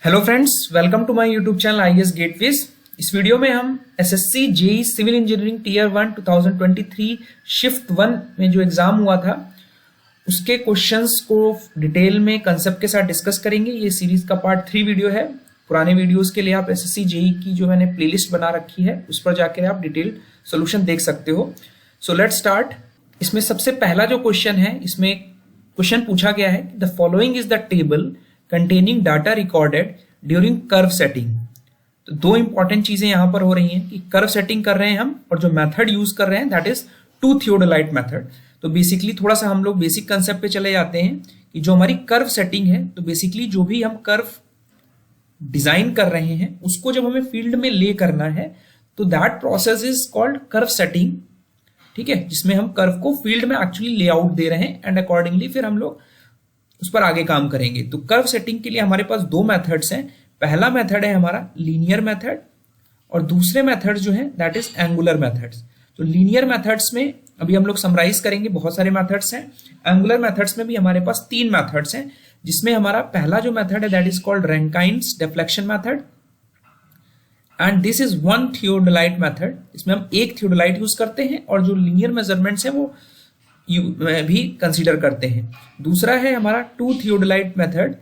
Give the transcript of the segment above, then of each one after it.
Hello friends, welcome to my YouTube channel IAS Gateways. इस वीडियो में हम SSC JEE civil engineering tier 1 2023 shift 1 में जो एग्जाम हुआ था उसके क्वेश्चंस को डिटेल में कंसेप्ट के साथ डिस्कस करेंगे। ये सीरीज का पार्ट 3 वीडियो है। पुराने वीडियोस के लिए आप एसएससी जेईई की जो मैंने प्लेलिस्ट बना रखी है उस पर जाकर आप डिटेल सोल्यूशन देख सकते हो। So let's start. इसमें सबसे पहला जो क्वेश्चन है, इसमें क्वेश्चन पूछा गया है the following is the table containing data recorded during curve setting. तो दो इंपॉर्टेंट चीजें यहां पर हो रही हैं कि कर्व सेटिंग कर रहे हैं हम, और जो मेथड यूज कर रहे हैं that is two theodolite method. तो बेसिकली थोड़ा सा हम लोग बेसिक कंसेप्ट पे चले जाते हैं कि जो हमारी कर्व सेटिंग है, तो बेसिकली जो भी हम कर्व डिजाइन कर रहे हैं उसको जब हमें फील्ड में ले करना है तो that process is called curve setting. ठीक है, जिसमें हम कर्व को फील्ड में एक्चुअली लेआउट दे रहे हैं एंड अकॉर्डिंगली फिर हम लोग उस पर आगे काम करेंगे। तो कर्व सेटिंग के लिए हमारे पास दो मेथड्स हैं। पहला मेथड है हमारा लीनियर मेथड और दूसरे मेथड जो है दैट इज एंगुलर मेथड्स। तो लीनियर मेथड्स में अभी हम लोग समराइज करेंगे, बहुत सारे मेथड्स हैं। एंगुलर मेथड्स में भी हमारे पास 3 मेथड्स हैं, जिसमें हमारा पहला जो मेथड है that is called Rankine's deflection method and this is one theodolite method. इसमें हम एक थियोडोलाइट यूज करते हैं और जो लीनियर मेजरमेंट्स है वो भी कंसीडर करते हैं। दूसरा है हमारा टू थियोडोलाइट मेथड,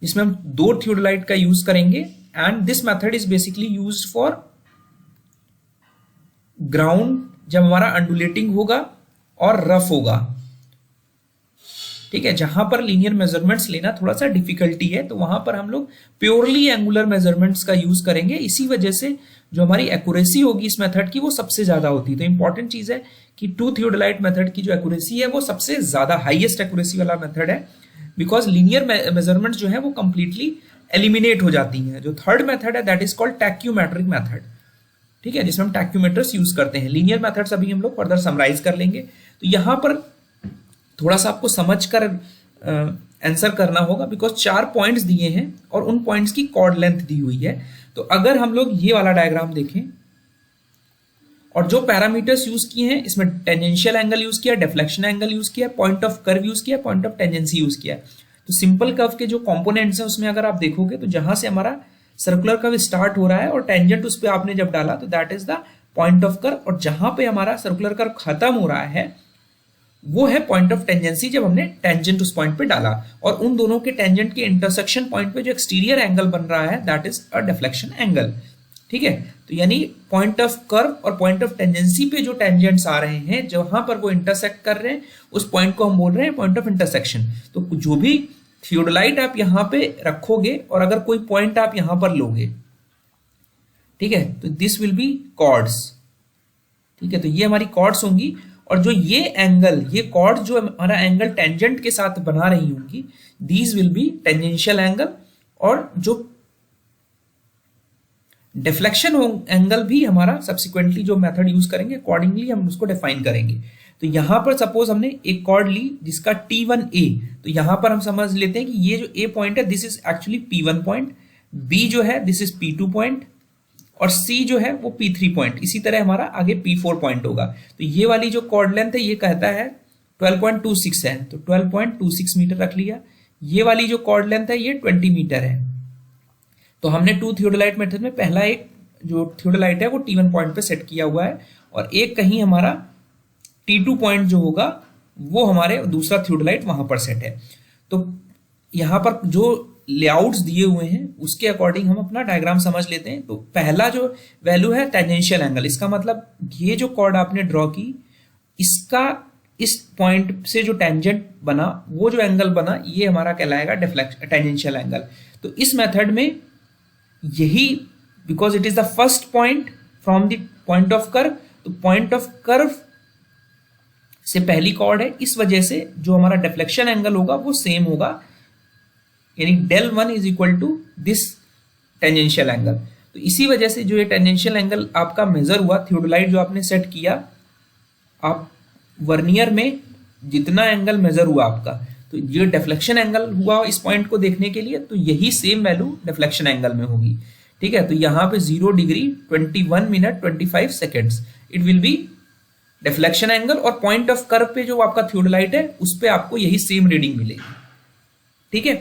जिसमें हम 2 थियोडोलाइट का यूज करेंगे and this method is basically use for ground जब हमारा अंडुलेटिंग होगा और रफ होगा। ठीक है, जहां पर लीनियर मेजरमेंट्स लेना थोड़ा सा डिफिकल्टी है तो वहां पर हम लोग प्योरली एंगुलर मेजरमेंट्स का यूज करेंगे। इसी वजह से जो हमारी एक्यूरेसी होगी इस मेथड की वो सबसे ज्यादा होती है। तो इंपॉर्टेंट चीज है कि टू थियोडोलाइट मेथड की जो एक्यूरेसी है वो सबसे ज्यादा हाईएस्ट एक्यूरेसी वाला मेथड है, बिकॉज लीनियर मेजरमेंट्स जो है वो कंप्लीटली एलिमिनेट हो जाती हैं। जो थर्ड मेथड है दैट इज कॉल्ड टैक्यूमेट्रिक मेथड। ठीक है, जिसमें हम टैक्यूमेटर्स यूज करते हैं। लीनियर मेथड्स अभी हम लोग फर्दर समराइज कर लेंगे। तो यहां पर थोड़ा सा आपको समझकर आंसर करना होगा, बिकॉज 4 पॉइंट्स दिए हैं और उन पॉइंट्स की कॉर्ड लेंथ दी हुई है। तो अगर हम लोग ये वाला डायग्राम देखें और जो पैरामीटर्स यूज किए हैं, इसमें टेंजेंशियल एंगल यूज किया, डिफ्लेक्शन एंगल यूज किया, पॉइंट ऑफ कर्व यूज किया, पॉइंट ऑफ टेंजेंसी यूज किया। तो सिंपल कर्व के जो कंपोनेंट्स हैं उसमें अगर आप देखोगे तो जहां से हमारा सर्कुलर कर्व स्टार्ट हो रहा है और टेंजेंट उस पर आपने जब डाला तो that is the point of curve, और जहां पे हमारा सर्कुलर कर्व खत्म हो रहा है वो है पॉइंट ऑफ टेंजेंसी, जब हमने टेंजेंट उस पॉइंट पे डाला। और उन दोनों के टेंजेंट के इंटरसेक्शन पॉइंट पे जो एक्सटीरियर एंगल बन रहा है that is a deflection angle. ठीक है, तो यानी पॉइंट ऑफ कर्व और पॉइंट ऑफ टेंजेंसी पे जो टेंजेंट्स आ रहे हैं जहां पर वो इंटरसेक्ट कर रहे हैं उस पॉइंट को हम बोल रहे हैं पॉइंट ऑफ इंटरसेक्शन। तो जो भी थियोडोलाइट आप यहां पे रखोगे और अगर कोई पॉइंट आप यहां पर लोगे, ठीक है, तो दिस विल बी कॉर्ड्स। ठीक है, तो ये हमारी कॉर्ड्स होंगी और जो ये एंगल, ये कॉर्ड जो हमारा एंगल टेंजेंट के साथ बना रही होंगी, these will be tangential angle, और जो डिफ्लेक्शन एंगल भी हमारा सब्सिक्वेंटली जो मेथड यूज करेंगे अकॉर्डिंगली हम उसको डिफाइन करेंगे। तो यहां पर सपोज हमने एक कॉर्ड ली जिसका T1A, तो यहां पर हम समझ लेते हैं कि ये जो A पॉइंट है this is actually P1 point, B जो है दिस इज P2 पॉइंट और C जो है वो P3 पॉइंट। इसी तरह हमारा आगे P4 पॉइंट होगा। तो ये वाली जो कॉर्ड लेंथ है ये कहता है 12.26 है, तो 12.26 मीटर रख लिया। ये वाली जो कॉर्ड लेंथ है ये 20 मीटर है। तो हमने टू थियोडोलाइट मेथड में पहला एक जो थियोडोलाइट है वो T1 पॉइंट पे सेट किया हुआ है और एक कहीं हमारा T2 पॉइंट जो होगा वो हमारे दूसरा थियोडोलाइट वहां पर सेट है। तो यहां पर जो लेआउट्स दिए हुए हैं उसके अकॉर्डिंग हम अपना डायग्राम समझ लेते हैं। तो पहला जो वैल्यू है टेंजेंशियल एंगल, इसका मतलब ये जो कॉर्ड आपने ड्रॉ की इसका इस पॉइंट से जो टेंजेंट बना वो जो एंगल बना ये हमारा कहलाएगा टेंजेंशियल एंगल। तो इस मेथड में यही, because it is the first point from the point of curve, तो पॉइंट ऑफ कर्व से पहली कॉर्ड है, इस वजह से जो हमारा डिफ्लेक्शन एंगल होगा वो सेम होगा, यानी del 1 is equal to this tangential angle. तो इसी वजह से जो ये टेंजेंशियल एंगल आपका मेजर हुआ, थियोडोलाइट जो आपने सेट किया, आप वर्नियर में जितना एंगल मेजर हुआ आपका, तो ये डिफ्लेक्शन एंगल हुआ इस पॉइंट को देखने के लिए, तो यही सेम वैल्यू डिफ्लेक्शन एंगल में होगी। ठीक है, तो यहां पे 0 degree 21 minute 25 seconds it will B deflection angle, और पॉइंट ऑफ कर्व पे जो आपका थियोडोलाइट है उस पे आपको यही सेम रीडिंग मिलेगी। ठीक है,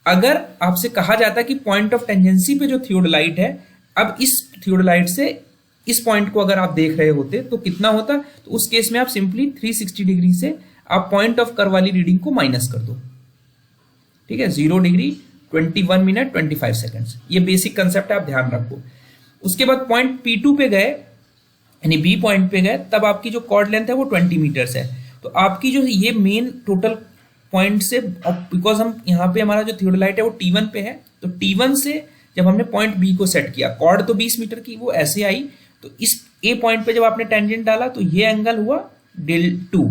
अगर आपसे कहा जाता कि पॉइंट ऑफ टेंजेंसी पे जो थियोडोलाइट है, अब इस थियोडोलाइट से इस पॉइंट को अगर आप देख रहे होते तो कितना होता, तो उस केस में आप सिंपली 360 डिग्री से आप पॉइंट ऑफ कर्व वाली रीडिंग को माइनस कर दो। ठीक है, 0 डिग्री 21 मिनट 25 सेकंड्स, ये बेसिक कंसेप्ट है, आप ध्यान रखो। उसके बाद पॉइंट P2 पे गए, यानी बी पॉइंट पे गए, तब आपकी जो कॉर्ड लेंथ है वो 20 मीटर्स है। तो आपकी जो ये मेन टोटल पॉइंट से, बिकॉज हम यहाँ पे हमारा जो थियोडोलाइट है वो T1 पे है, तो T1 से जब हमने पॉइंट बी को सेट किया, कॉर्ड तो 20 मीटर की वो ऐसे आई, तो इस ए पॉइंट पे जब आपने टेंजेंट डाला तो ये एंगल हुआ del2,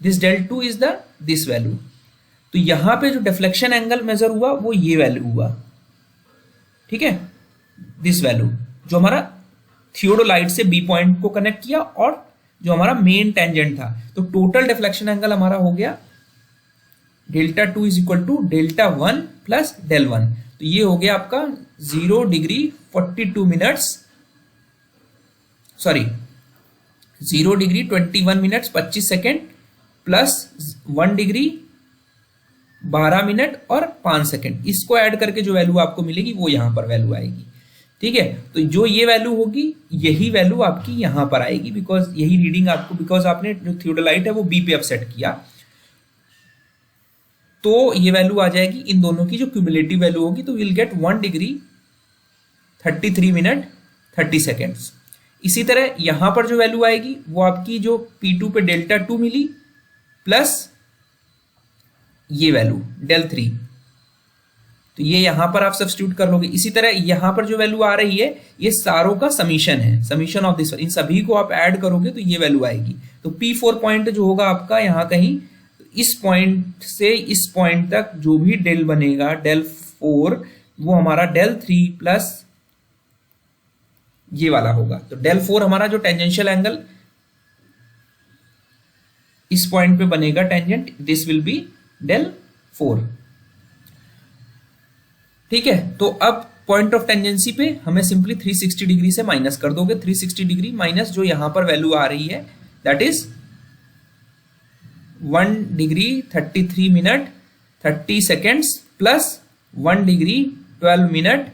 this del2 is the this value. तो यहां पे जो डिफ्लेक्शन एंगल मेजर हुआ वो ये वैल्यू हुआ, ठीक है, दिस वैल्यू, जो हमारा थियोडोलाइट से बी पॉइंट को कनेक्ट किया और जो हमारा मेन टेंजेंट था। तो टोटल डिफ्लेक्शन एंगल हमारा हो गया del2 is equal to del1 plus del1। तो ये हो गया आपका 0 degree 42 minutes, sorry 0 degree 21 minutes 25 second plus 1 degree 12 minute और 5 सेकेंड, इसको ऐड करके जो वैल्यू आपको मिलेगी वो यहां पर वैल्यू आएगी। ठीक है, तो जो ये वैल्यू होगी यही वैल्यू आपकी यहां पर आएगी, बिकॉज यही रीडिंग आपको, बिकॉज आपने जो थियोडोलाइट है वो बी पे अब सेट किया, तो ये वैल्यू आ जाएगी इन दोनों की जो क्यूमुलेटिव वैल्यू होगी, तो will get 1 degree 33 minute 30 seconds. इसी तरह यहां पर जो वैल्यू आएगी वो आपकी जो P2 पे del2 मिली प्लस ये वैल्यू del3, तो ये यहां पर आप सब्स्टिट्यूट कर लोगे। इसी तरह यहां पर जो वैल्यू आ रही है ये सारों का समीशन है, समीशन ऑफ दिस, इन सभी को आप ऐड करोगे तो ये वैल्यू आएगी। तो P4 पॉइंट जो होगा आपका यहां कहीं, इस पॉइंट से इस पॉइंट तक जो भी डेल बनेगा del4 वो हमारा del3 प्लस ये वाला होगा। तो del4 हमारा जो टेंजेंशियल एंगल इस पॉइंट पे बनेगा tangent, this will be del4। ठीक है, तो अब पॉइंट ऑफ टेंजेंसी पे हमें सिंपली 360 डिग्री से माइनस कर दोगे, 360 डिग्री माइनस जो यहां पर वैल्यू आ रही है that is 1 degree 33 minute 30 seconds plus 1 degree 12 minute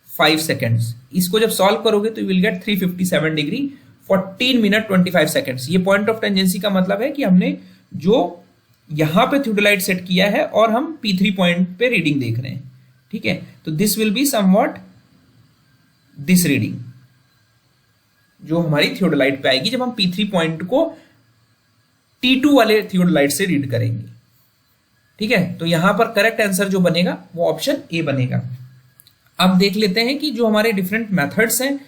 5 seconds. इसको जब सॉल्व करोगे तो you will get 357 degree 14 minute 25 seconds. ये पॉइंट ऑफ टेंजेंसी का मतलब है कि हमने जो यहां पे थियोडोलाइट सेट किया है और हम P3 पॉइंट पे रीडिंग देख रहे हैं। ठीक है, तो this will be somewhat this reading जो हमारी थियोडोलाइट पे आएगी जब हम P3 पॉइंट को T2 वाले थियोडोलाइट से रीड करेंगे। ठीक है, तो यहां पर करेक्ट आंसर जो बनेगा वो ऑप्शन ए बनेगा। अब देख लेते हैं कि जो हमारे डिफरेंट मेथड्स हैं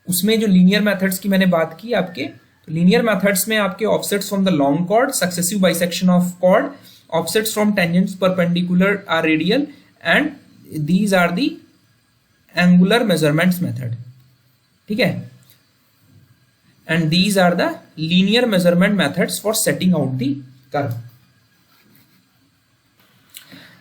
उसमें जो लीनियर मेथड्स की मैंने बात की आपके, तो लीनियर मेथड्स में आपके offsets from the long chord, successive bisection of chord, offsets from tangents perpendicular or radial, and these are the angular measurements method। ठीक है, and these are the linear measurement methods for setting out the curve।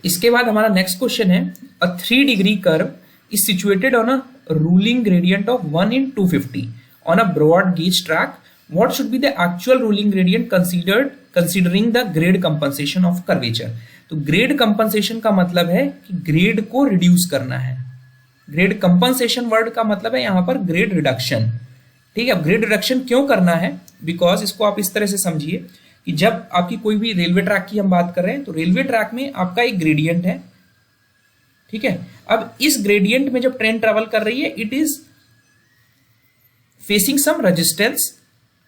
इसके बाद हमारा next question है, a 3 degree curve is situated on a ruling gradient of 1 in 250 on a broad gauge track, what should be the actual ruling gradient considering the grade compensation of curvature। तो grade compensation का मतलब है कि grade को reduce करना है। Grade compensation word का मतलब है यहां पर ग्रेड रिडक्शन। ठीक है, ग्रेड रिडक्शन क्यों करना है, बिकॉज इसको आप इस तरह से समझिए कि जब आपकी कोई भी रेलवे ट्रैक की हम बात कर रहे हैं तो रेलवे ट्रैक में आपका एक ग्रेडियंट है। ठीक है, अब इस ग्रेडियंट में जब ट्रेन ट्रेवल कर रही है it is facing some resistance.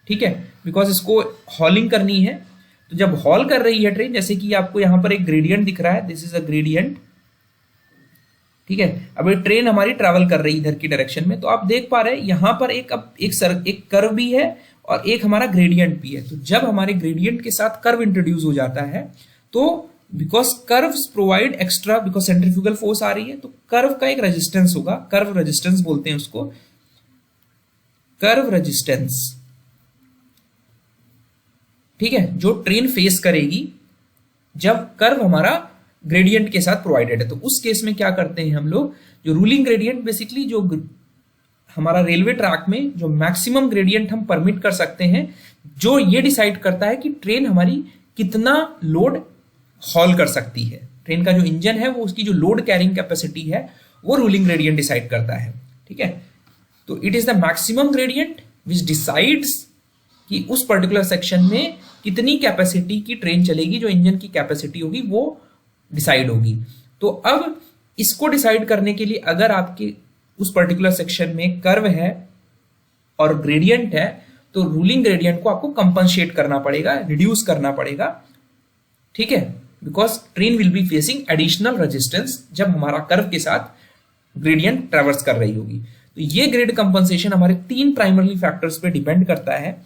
ठीक है, बिकॉज इसको हॉलिंग करनी है, तो जब हॉल कर रही है ट्रेन, जैसे कि आपको यहां पर एक ग्रेडियंट दिख रहा है, दिस इज अ ग्रेडियंट। ठीक है, अब ये ट्रेन हमारी ट्रैवल कर रही है इधर की डायरेक्शन में, तो आप देख पा रहे हैं यहां पर एक कर्व भी है और एक हमारा ग्रेडियंट भी है। तो जब हमारे ग्रेडियंट के साथ कर्व इंट्रोड्यूस हो जाता है तो because curves provide extra, because centrifugal force आ रही है, तो कर्व का एक रेजिस्टेंस होगा, कर्व रेजिस्टेंस बोलते हैं उसको, कर्व रेजिस्टेंस। ठीक है, जो ट्रेन फेस करेगी जब कर्व हमारा ग्रेडियंट के साथ प्रोवाइडेड है। तो उस केस में क्या करते हैं हम लोग, जो रूलिंग ग्रेडियंट बेसिकली जो हमारा रेलवे ट्रैक में जो मैक्सिमम ग्रेडियंट हम परमिट कर सकते हैं, जो ये डिसाइड करता है कि ट्रेन हमारी कितना लोड हॉल कर सकती है। ट्रेन का जो इंजन है वो उसकी जो लोड कैरिंग कैपेसिटी है वो रूलिंग ग्रेडियंट डिसाइड करता है। ठीक है, तो it is the maximum gradient which decides कि उस पर्टिकुलर सेक्शन में कितनी कैपेसिटी की ट्रेन चलेगी, जो इंजन की कैपेसिटी होगी वो डिसाइड होगी। तो अब इसको डिसाइड करने के लिए अगर आपके उस पर्टिकुलर सेक्शन में कर्व है और ग्रेडियंट है तो रूलिंग ग्रेडियंट को आपको कंपनसेट करना पड़ेगा, रिड्यूस करना पड़ेगा। ठीक है, because train will be facing additional resistance जब हमारा कर्व के साथ ग्रेडियंट ट्रैवर्स कर रही होगी। तो ये ग्रेड कंपनसेशन हमारे 3 प्राइमरी फैक्टर्स पे डिपेंड करता है,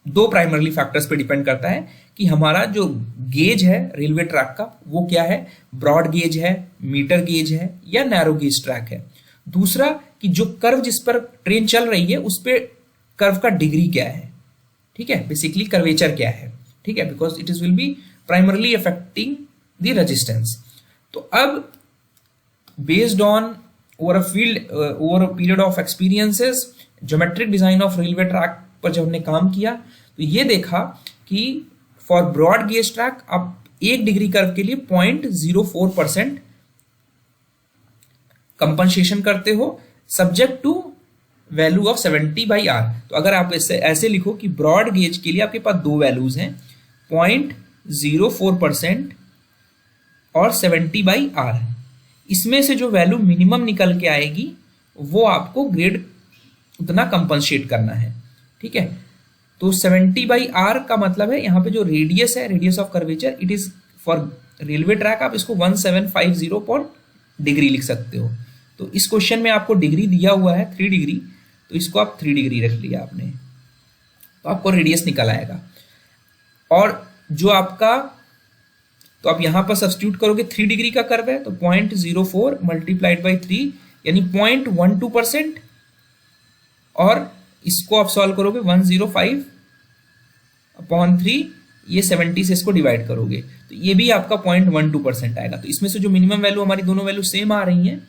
2 प्राइमरी फैक्टर्स पे डिपेंड करता है कि हमारा जो गेज है रेलवे ट्रैक का वो क्या है, ब्रॉड गेज है, मीटर गेज है या नैरो गेज ट्रैक है। दूसरा कि जो कर्व जिस पर ट्रेन चल रही है उस पे कर्व का डिग्री क्या है। ठीक है, बेसिकली कर्वेचर क्या है। ठीक है, because it is will be primarily affecting the resistance. तो अब based on over a period of experiences, geometric design of railway track पर जब हमने काम किया तो ये देखा कि फॉर ब्रॉड गेज ट्रैक आप 1 डिग्री कर्व के लिए 0.04% कंपनसेशन करते हो subject to value of 70/R। तो अगर आप ऐसे लिखो कि ब्रॉड गेज के लिए आपके पास 2 वैल्यूज हैं, 0.04% और 70/R। इसमें से जो वैल्यू मिनिमम निकल के आएगी वो आपको ग्रेड उतना कंपनसेट करना है। ठीक है, तो 70/R का मतलब है यहाँ पे जो रेडियस है, radius of curvature, it is for railway track आप इसको 1750 डिग्री लिख सकते हो। तो इस क्वेश्चन में आपको डिग्री दिया हुआ है 3 डिग्री, तो इसको आप 3 डिग्री रख लिया आपने, तो आपको रेडियस निकल आएगा। और जो आपका, तो आप यहां पर सब्स्टिट्यूट करोगे, 3 डिग्री का कर्व है तो 0.04 मल्टीप्लाइड बाई 3 यानी 0.12%, और इसको आप सॉल्व करोगे 105/3, ये 70 से इसको डिवाइड करोगे तो ये भी आपका 0.12% आएगा। तो इसमें से जो मिनिमम वैल्यू, हमारी दोनों वैल्यू सेम आ रही हैं,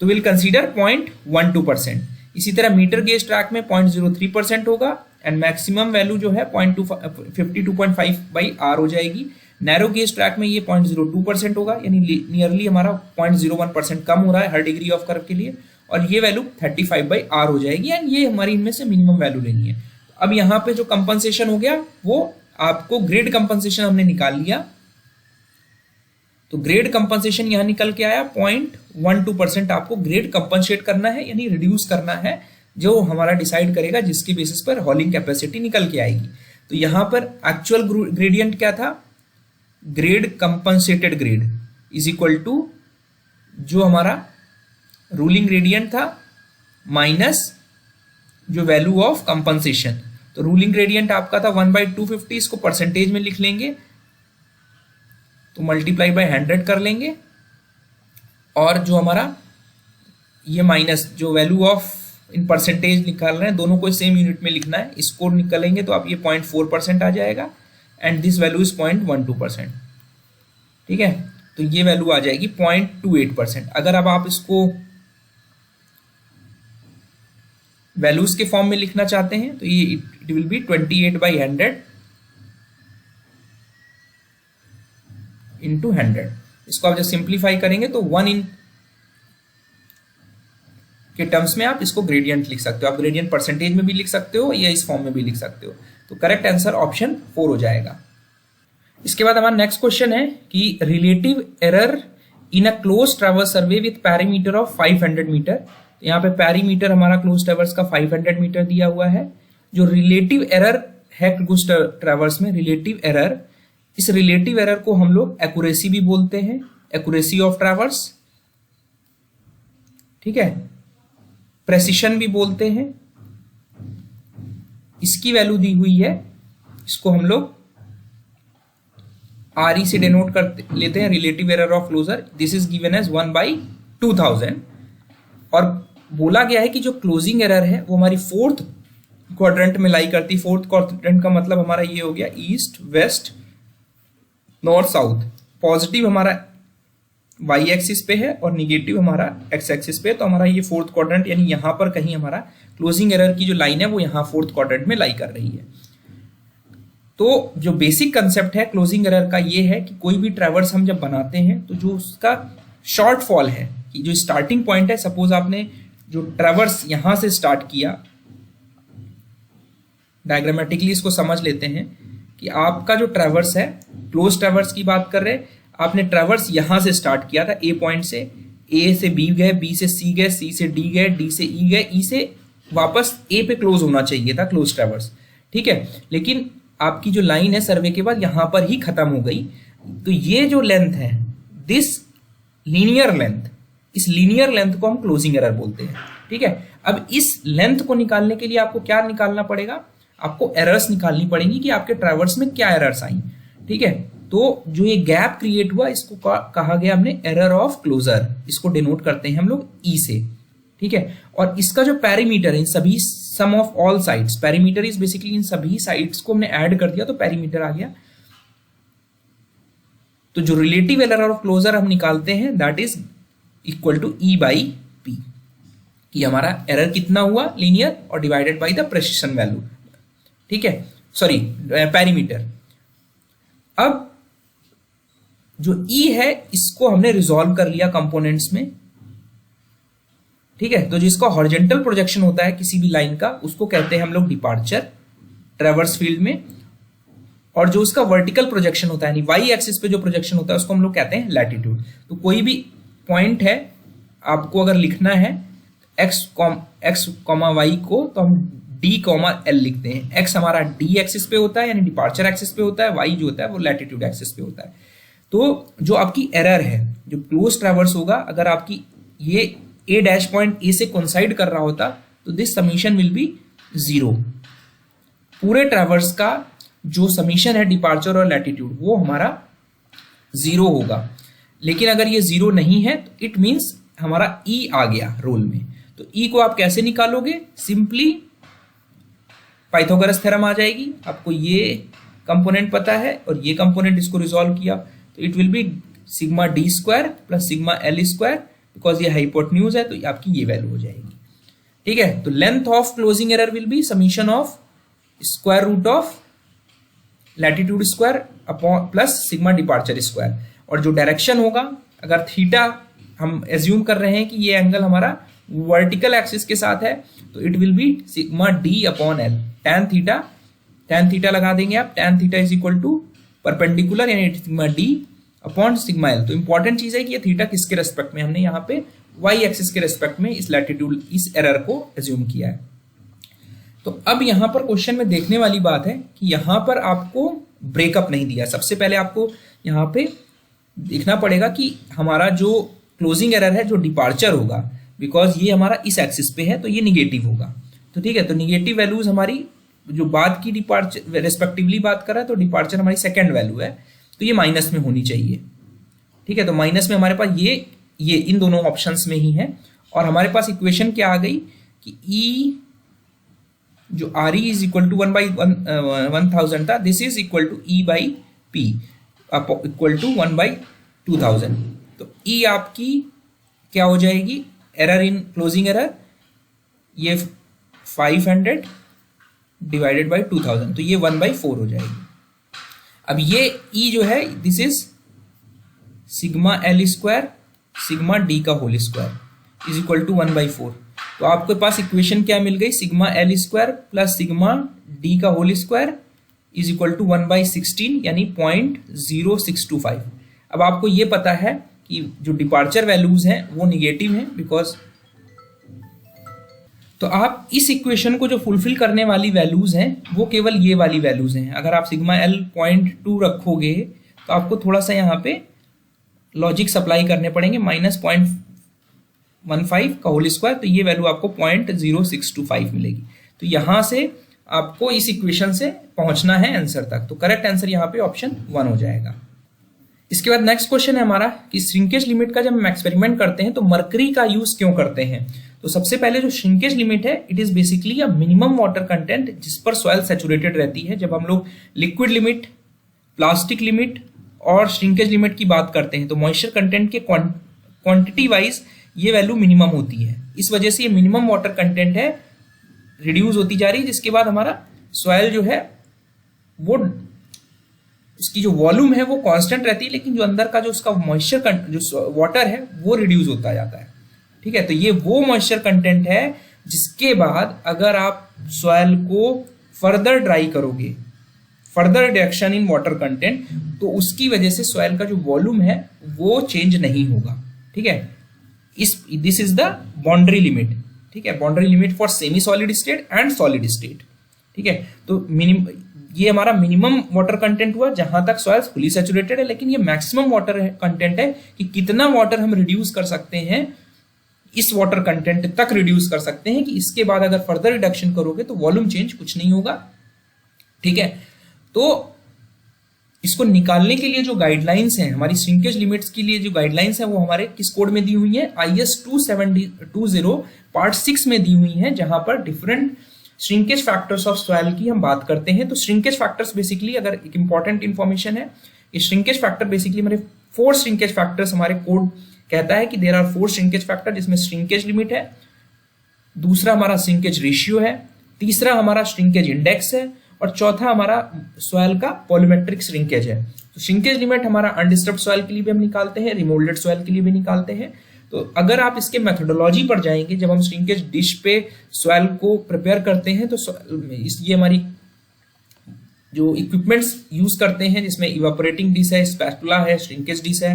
तो विल कंसीडर 0.12%। इसी तरह मीटर गेज ट्रैक में 0.03% होगा एंड मैक्सिमम वैल्यू जो है 52.5/R हो जाएगी। नैरो गेज ट्रैक में ये 0.02% होगा, यानी नियरली हमारा 0.01% कम हो रहा है हर डिग्री ऑफ कर्व के लिए, और ये वैल्यू 35/R हो जाएगी एंड ये हमारी इनमें से मिनिमम वैल्यू लेनी है। अब यहाँ पे जो कंपनसेशन हो गया वो आपको ग्रेड कंपनसेशन हमने निकाल लिया, तो ग्रेड कंपनसेशन यहाँ निकल के आया 0.12% आपको ग्रेड कंपनसेट करना है, यानी रिड्यूस करना है, जो हमारा डिसाइड करेगा जिसके बेसिस पर हॉलिंग कैपेसिटी निकल के आएगी। तो यहाँ पर एक्चुअल ग्रेडियंट क्या था, grade compensated grade is equal to जो हमारा रूलिंग ग्रेडियंट था माइनस जो वैल्यू ऑफ कंपनसेशन। तो रूलिंग ग्रेडियंट आपका था 1/250, इसको परसेंटेज में लिख लेंगे तो मल्टीप्लाई बाय 100 कर लेंगे, और जो हमारा ये माइनस जो वैल्यू ऑफ इन परसेंटेज निकाल रहे हैं, दोनों को सेम यूनिट में लिखना है, इसको निकालेंगे तो आप ये 0.4% आ जाएगा एंड दिस वैल्यू इज 0.12%। ठीक है, तो ये वैल्यू आ जाएगी 0.28%। अगर अब आप इसको वैल्यूज के फॉर्म में लिखना चाहते हैं तो ये इट विल बी 28/100 इंटू 100। इसको आप जब सिंप्लीफाई करेंगे तो 1 इन के टर्म्स में आप इसको ग्रेडियंट लिख सकते हो। आप ग्रेडियंट परसेंटेज में भी लिख सकते हो या इस फॉर्म में भी लिख सकते हो। तो करेक्ट आंसर ऑप्शन 4 हो जाएगा। इसके बाद हमारा नेक्स्ट क्वेश्चन है कि relative error in a closed traverse survey with perimeter of 500 metre. तो यहाँ पे पैरीमीटर हमारा क्लोज ट्रैवर्स का 500 मीटर दिया हुआ है। जो रिलेटिव एरर है क्लोज ट्रैवर्स में, रिलेटिव एरर, इस रिलेटिव एरर को हम लोग एक्यूरेसी भी बोलते हैं, एक्यूरेसी ऑफ ट्रैवर्स। ठीक है, प्रेसिशन भी बोलते हैं। इसकी वैल्यू दी हुई है, इसको हम लोग RE से डिनोट कर लेते हैं, relative error of closure. This is given as 1/2000। और बोला गया है कि जो क्लोजिंग एरर है वो हमारी 4th क्वाड्रेंट में लाई करती। 4th क्वाड्रेंट का मतलब हमारा ये हो गया east, west, north, south. Positive हमारा y एक्सिस पे है और निगेटिव हमारा x एक्सिस पे है। तो हमारा ये 4th क्वाड्रेंट, यानी यहां पर कहीं हमारा क्लोजिंग एरर की जो लाइन है वो यहाँ 4th क्वाड्रेंट में लाई कर रही है। तो जो बेसिक कंसेप्ट है क्लोजिंग एरर का ये है कि कोई भी ट्रैवर्स हम जब बनाते हैं तो जो उसका शॉर्ट फॉल है कि जो स्टार्टिंग पॉइंट है, सपोज आपने जो ट्रैवर्स यहां से स्टार्ट किया, डायग्रामेटिकली इसको समझ लेते हैं कि आपका जो ट्रैवर्स है, क्लोज ट्रैवर्स की बात कर रहे हैं, आपने ट्रैवर्स यहां से स्टार्ट किया था ए पॉइंट से, ए से बी गए, बी से सी गए, सी से डी गए, डी से ई गए, ई से वापस ए पे क्लोज होना चाहिए था क्लोज ट्रैवर्स, ठीक है। लेकिन आपकी जो लाइन है सर्वे के बाद यहां पर ही खत्म हो गई। तो ये जो लेंथ है, दिस लीनियर लेंथ, इस लीनियर लेंथ को हम क्लोजिंग एरर बोलते हैं, ठीक है। अब इस लेंथ को निकालने के लिए आपको क्या निकालना पड़ेगा, आपको एरर्स निकालनी पड़ेंगी कि आपके ट्रैवर्स में क्या एरर्स आई, ठीक है। तो जो ये गैप क्रिएट हुआ इसको कहा गया हमने एरर ऑफ क्लोजर, इसको डिनोट करते हैं हम लोग ई से, ठीक है। और इसका जो पेरीमीटर है, इन सभी sum of all sides, perimeter is basically इन सभी साइड्स को हमने ऐड कर दिया तो पेरीमीटर आ गया। तो जो रिलेटिव एरर ऑफ क्लोजर हम निकालते हैं that is equal to E by P, कि हमारा एरर कितना हुआ लीनियर और divided by the precision value, ठीक है, सॉरी पेरीमीटर। अब जो ई है इसको हमने रिजॉल्व कर लिया कंपोनेंट्स में, ठीक है। तो जिसका हॉरिजॉन्टल प्रोजेक्शन होता है किसी भी लाइन का उसको कहते हैं हम लोग डिपार्चर ट्रैवर्स फील्ड में, और जो उसका वर्टिकल प्रोजेक्शन होता है यानी वाई एक्सिस पे जो प्रोजेक्शन होता है उसको हम लोग कहते हैं लैटिट्यूड। तो कोई भी पॉइंट है आपको अगर लिखना है एक्स कॉमा वाई को, तो हम डी कॉमा एल लिखते हैं। एक्स हमारा डी एक्सिस पे होता है यानी डिपार्चर एक्सिस पे होता है, वाई जो होता है वो लैटिट्यूड एक्सिस पे होता है। तो जो आपकी एरर है, जो क्लोज ट्रैवर्स होगा, अगर आपकी ये ए डैश पॉइंट ए से कोइंसाइड कर रहा होता तो दिस समीशन विल बी 0। पूरे ट्रैवर्स का जो समीशन है डिपार्चर और लैटिट्यूड वो हमारा 0 होगा। लेकिन अगर ये 0 नहीं है तो इट मीन्स हमारा ई आ गया रोल में। तो ई को आप कैसे निकालोगे, सिंपली पाइथागोरस थ्योरम आ जाएगी। आपको ये कंपोनेंट पता है और ये कंपोनेंट, इसको रिजॉल्व किया तो it will be sigma D square plus sigma L square, because ये हाइपोटेन्यूज है तो आपकी ये वैल्यू हो जाएगी, ठीक है। तो length of closing error will be summation of square root of latitude square upon plus sigma departure square. और जो डायरेक्शन होगा, अगर थीटा हम एज्यूम कर रहे हैं कि ये एंगल हमारा वर्टिकल एक्सिस के साथ है तो it will be sigma D upon L. Tan theta लगा देंगे आप, tan theta is equal to perpendicular यानी sigma D upon sigma L. तो इंपॉर्टेंट चीज है कि ये थीटा किसके रेस्पेक्ट में, हमने यहाँ पे वाई एक्सिस के रेस्पेक्ट में इस लैटिट्यूड इस एरर को एज्यूम किया है। तो अब यहाँ पर क्वेश्चन में देखने वाली बात है कि यहाँ पर आपको ब्रेकअप नहीं दिया। सबसे पहले आपको यहाँ पे देखना पड़ेगा कि हमारा जो क्लोजिंग एरर है जो डिपार्चर होगा, बिकॉज ये हमारा इस एक्सिस पे है तो ये निगेटिव होगा। तो ठीक है, तो निगेटिव वैल्यूज हमारी जो बाद की डिपार्चर रेस्पेक्टिवली बात कर रहा है तो डिपार्चर हमारी सेकेंड वैल्यू है तो ये माइनस में होनी चाहिए, ठीक है। तो माइनस में हमारे पास ये इन दोनों ऑप्शंस में ही है। और हमारे पास इक्वेशन क्या आ गई कि ई जो R E is equal to 1/1000 था, this is equal to E by P equal to 1/2000। तो ई आपकी क्या हो जाएगी, एरर इन क्लोजिंग एरर, ये 500 डिवाइडेड बाई 2000 तो ये 1/4 हो जाएगी। अब ये ई जो है this is sigma L square sigma D का whole square is equal to 1/4। तो आपके पास इक्वेशन क्या मिल गई, sigma L square plus sigma D का whole square is equal to 1/16 यानी 0.0625। अब आपको ये पता है कि जो डिपार्चर वैल्यूज हैं वो निगेटिव हैं बिकॉज, तो आप इस इक्वेशन को जो फुलफिल करने वाली वैल्यूज हैं वो केवल ये वाली वैल्यूज हैं। अगर आप सिग्मा एल 0.2 रखोगे तो आपको थोड़ा सा यहाँ पे लॉजिक सप्लाई करने पड़ेंगे, -0.15 का होल स्क्वायर तो ये वैल्यू आपको 0.0625 मिलेगी। तो यहाँ से आपको इस इक्वेशन से पहुंचना है आंसर तक। तो करेक्ट आंसर यहाँ पे ऑप्शन 1 हो जाएगा। इसके बाद नेक्स्ट क्वेश्चन है हमारा कि श्रिंकेज लिमिट का जब हम एक्सपेरिमेंट करते हैं तो मरकरी का यूज क्यों करते हैं। तो सबसे पहले जो श्रिंकेज लिमिट है it is basically a minimum water content जिस पर सॉइल सैचुरेटेड रहती है। जब हम लोग लिक्विड लिमिट, प्लास्टिक लिमिट और श्रिंकेज लिमिट की बात करते हैं तो मॉइस्चर कंटेंट के क्वांटिटी वाइज ये वैल्यू मिनिमम होती है। इस वजह से ये मिनिमम वाटर कंटेंट है रिड्यूस होती जा रही है, जिसके बाद हमारा सॉइल जो है वो उसकी जो वॉल्यूम है वो कांस्टेंट रहती है, लेकिन जो अंदर का जो उसका मॉइस्चर जो वाटर है वो रिड्यूस होता जाता है। ठीक है, तो ये वो मॉइस्चर कंटेंट है जिसके बाद अगर आप सॉइल को फर्दर ड्राई करोगे, further reduction in water content, तो उसकी वजह से सॉइल का जो वॉल्यूम है वो चेंज नहीं होगा। ठीक है, this is the boundary limit. ठीक है, boundary limit for semi solid state and solid state. ठीक है, तो ये हमारा मिनिमम वाटर कंटेंट हुआ जहां तक सॉइल फुली सैचुरेटेड है, लेकिन ये मैक्सिमम वाटर कंटेंट है कि कितना वाटर हम रिड्यूस कर सकते हैं, इस वाटर कंटेंट तक रिड्यूस कर सकते हैं कि इसके बाद अगर फर्दर रिडक्शन करोगे तो वॉल्यूम चेंज कुछ नहीं होगा। ठीक है, तो इसको निकालने के लिए जो गाइडलाइंस हैं, हमारी श्रिंकेज लिमिट्स के लिए जो गाइडलाइंस हैं वो हमारे किस कोड में दी हुई है, IS 2720 पार्ट 6 में दी हुई है, जहां पर different shrinkage factors of soil की हम बात करते हैं। तो श्रिंकेज फैक्टर्स बेसिकली, अगर एक इंपॉर्टेंट इंफॉर्मेशन है, ये श्रिंकेज फैक्टर बेसिकली हमारे 4 श्रिंकेज फैक्टर्स, हमारे कोड कहता है कि देयर आर 4 श्रिंकेज फैक्टर, जिसमें श्रिंकेज लिमिट है, दूसरा हमारा श्रिंकेज रेशियो है, तीसरा हमारा श्रिंकेज इंडेक्स है, और चौथा हमारा सॉइल का वॉल्यूमेट्रिक श्रिंकेज है। तो श्रिंकेज लिमिट हमारा अनडिस्टर्ब्ड सॉइल के लिए भी हम निकालते हैं, रिमोल्डेड सॉइल के लिए भी निकालते हैं। तो अगर आप इसके मेथोडोलॉजी पर जाएंगे, जब हम श्रिंकेज डिश पे सॉइल को प्रिपेयर करते हैं, तो ये हमारी जो इक्विपमेंट्स यूज करते हैं, जिसमें इवापोरेटिंग डिश है, स्पैटुला है, श्रिंकेज डिश है,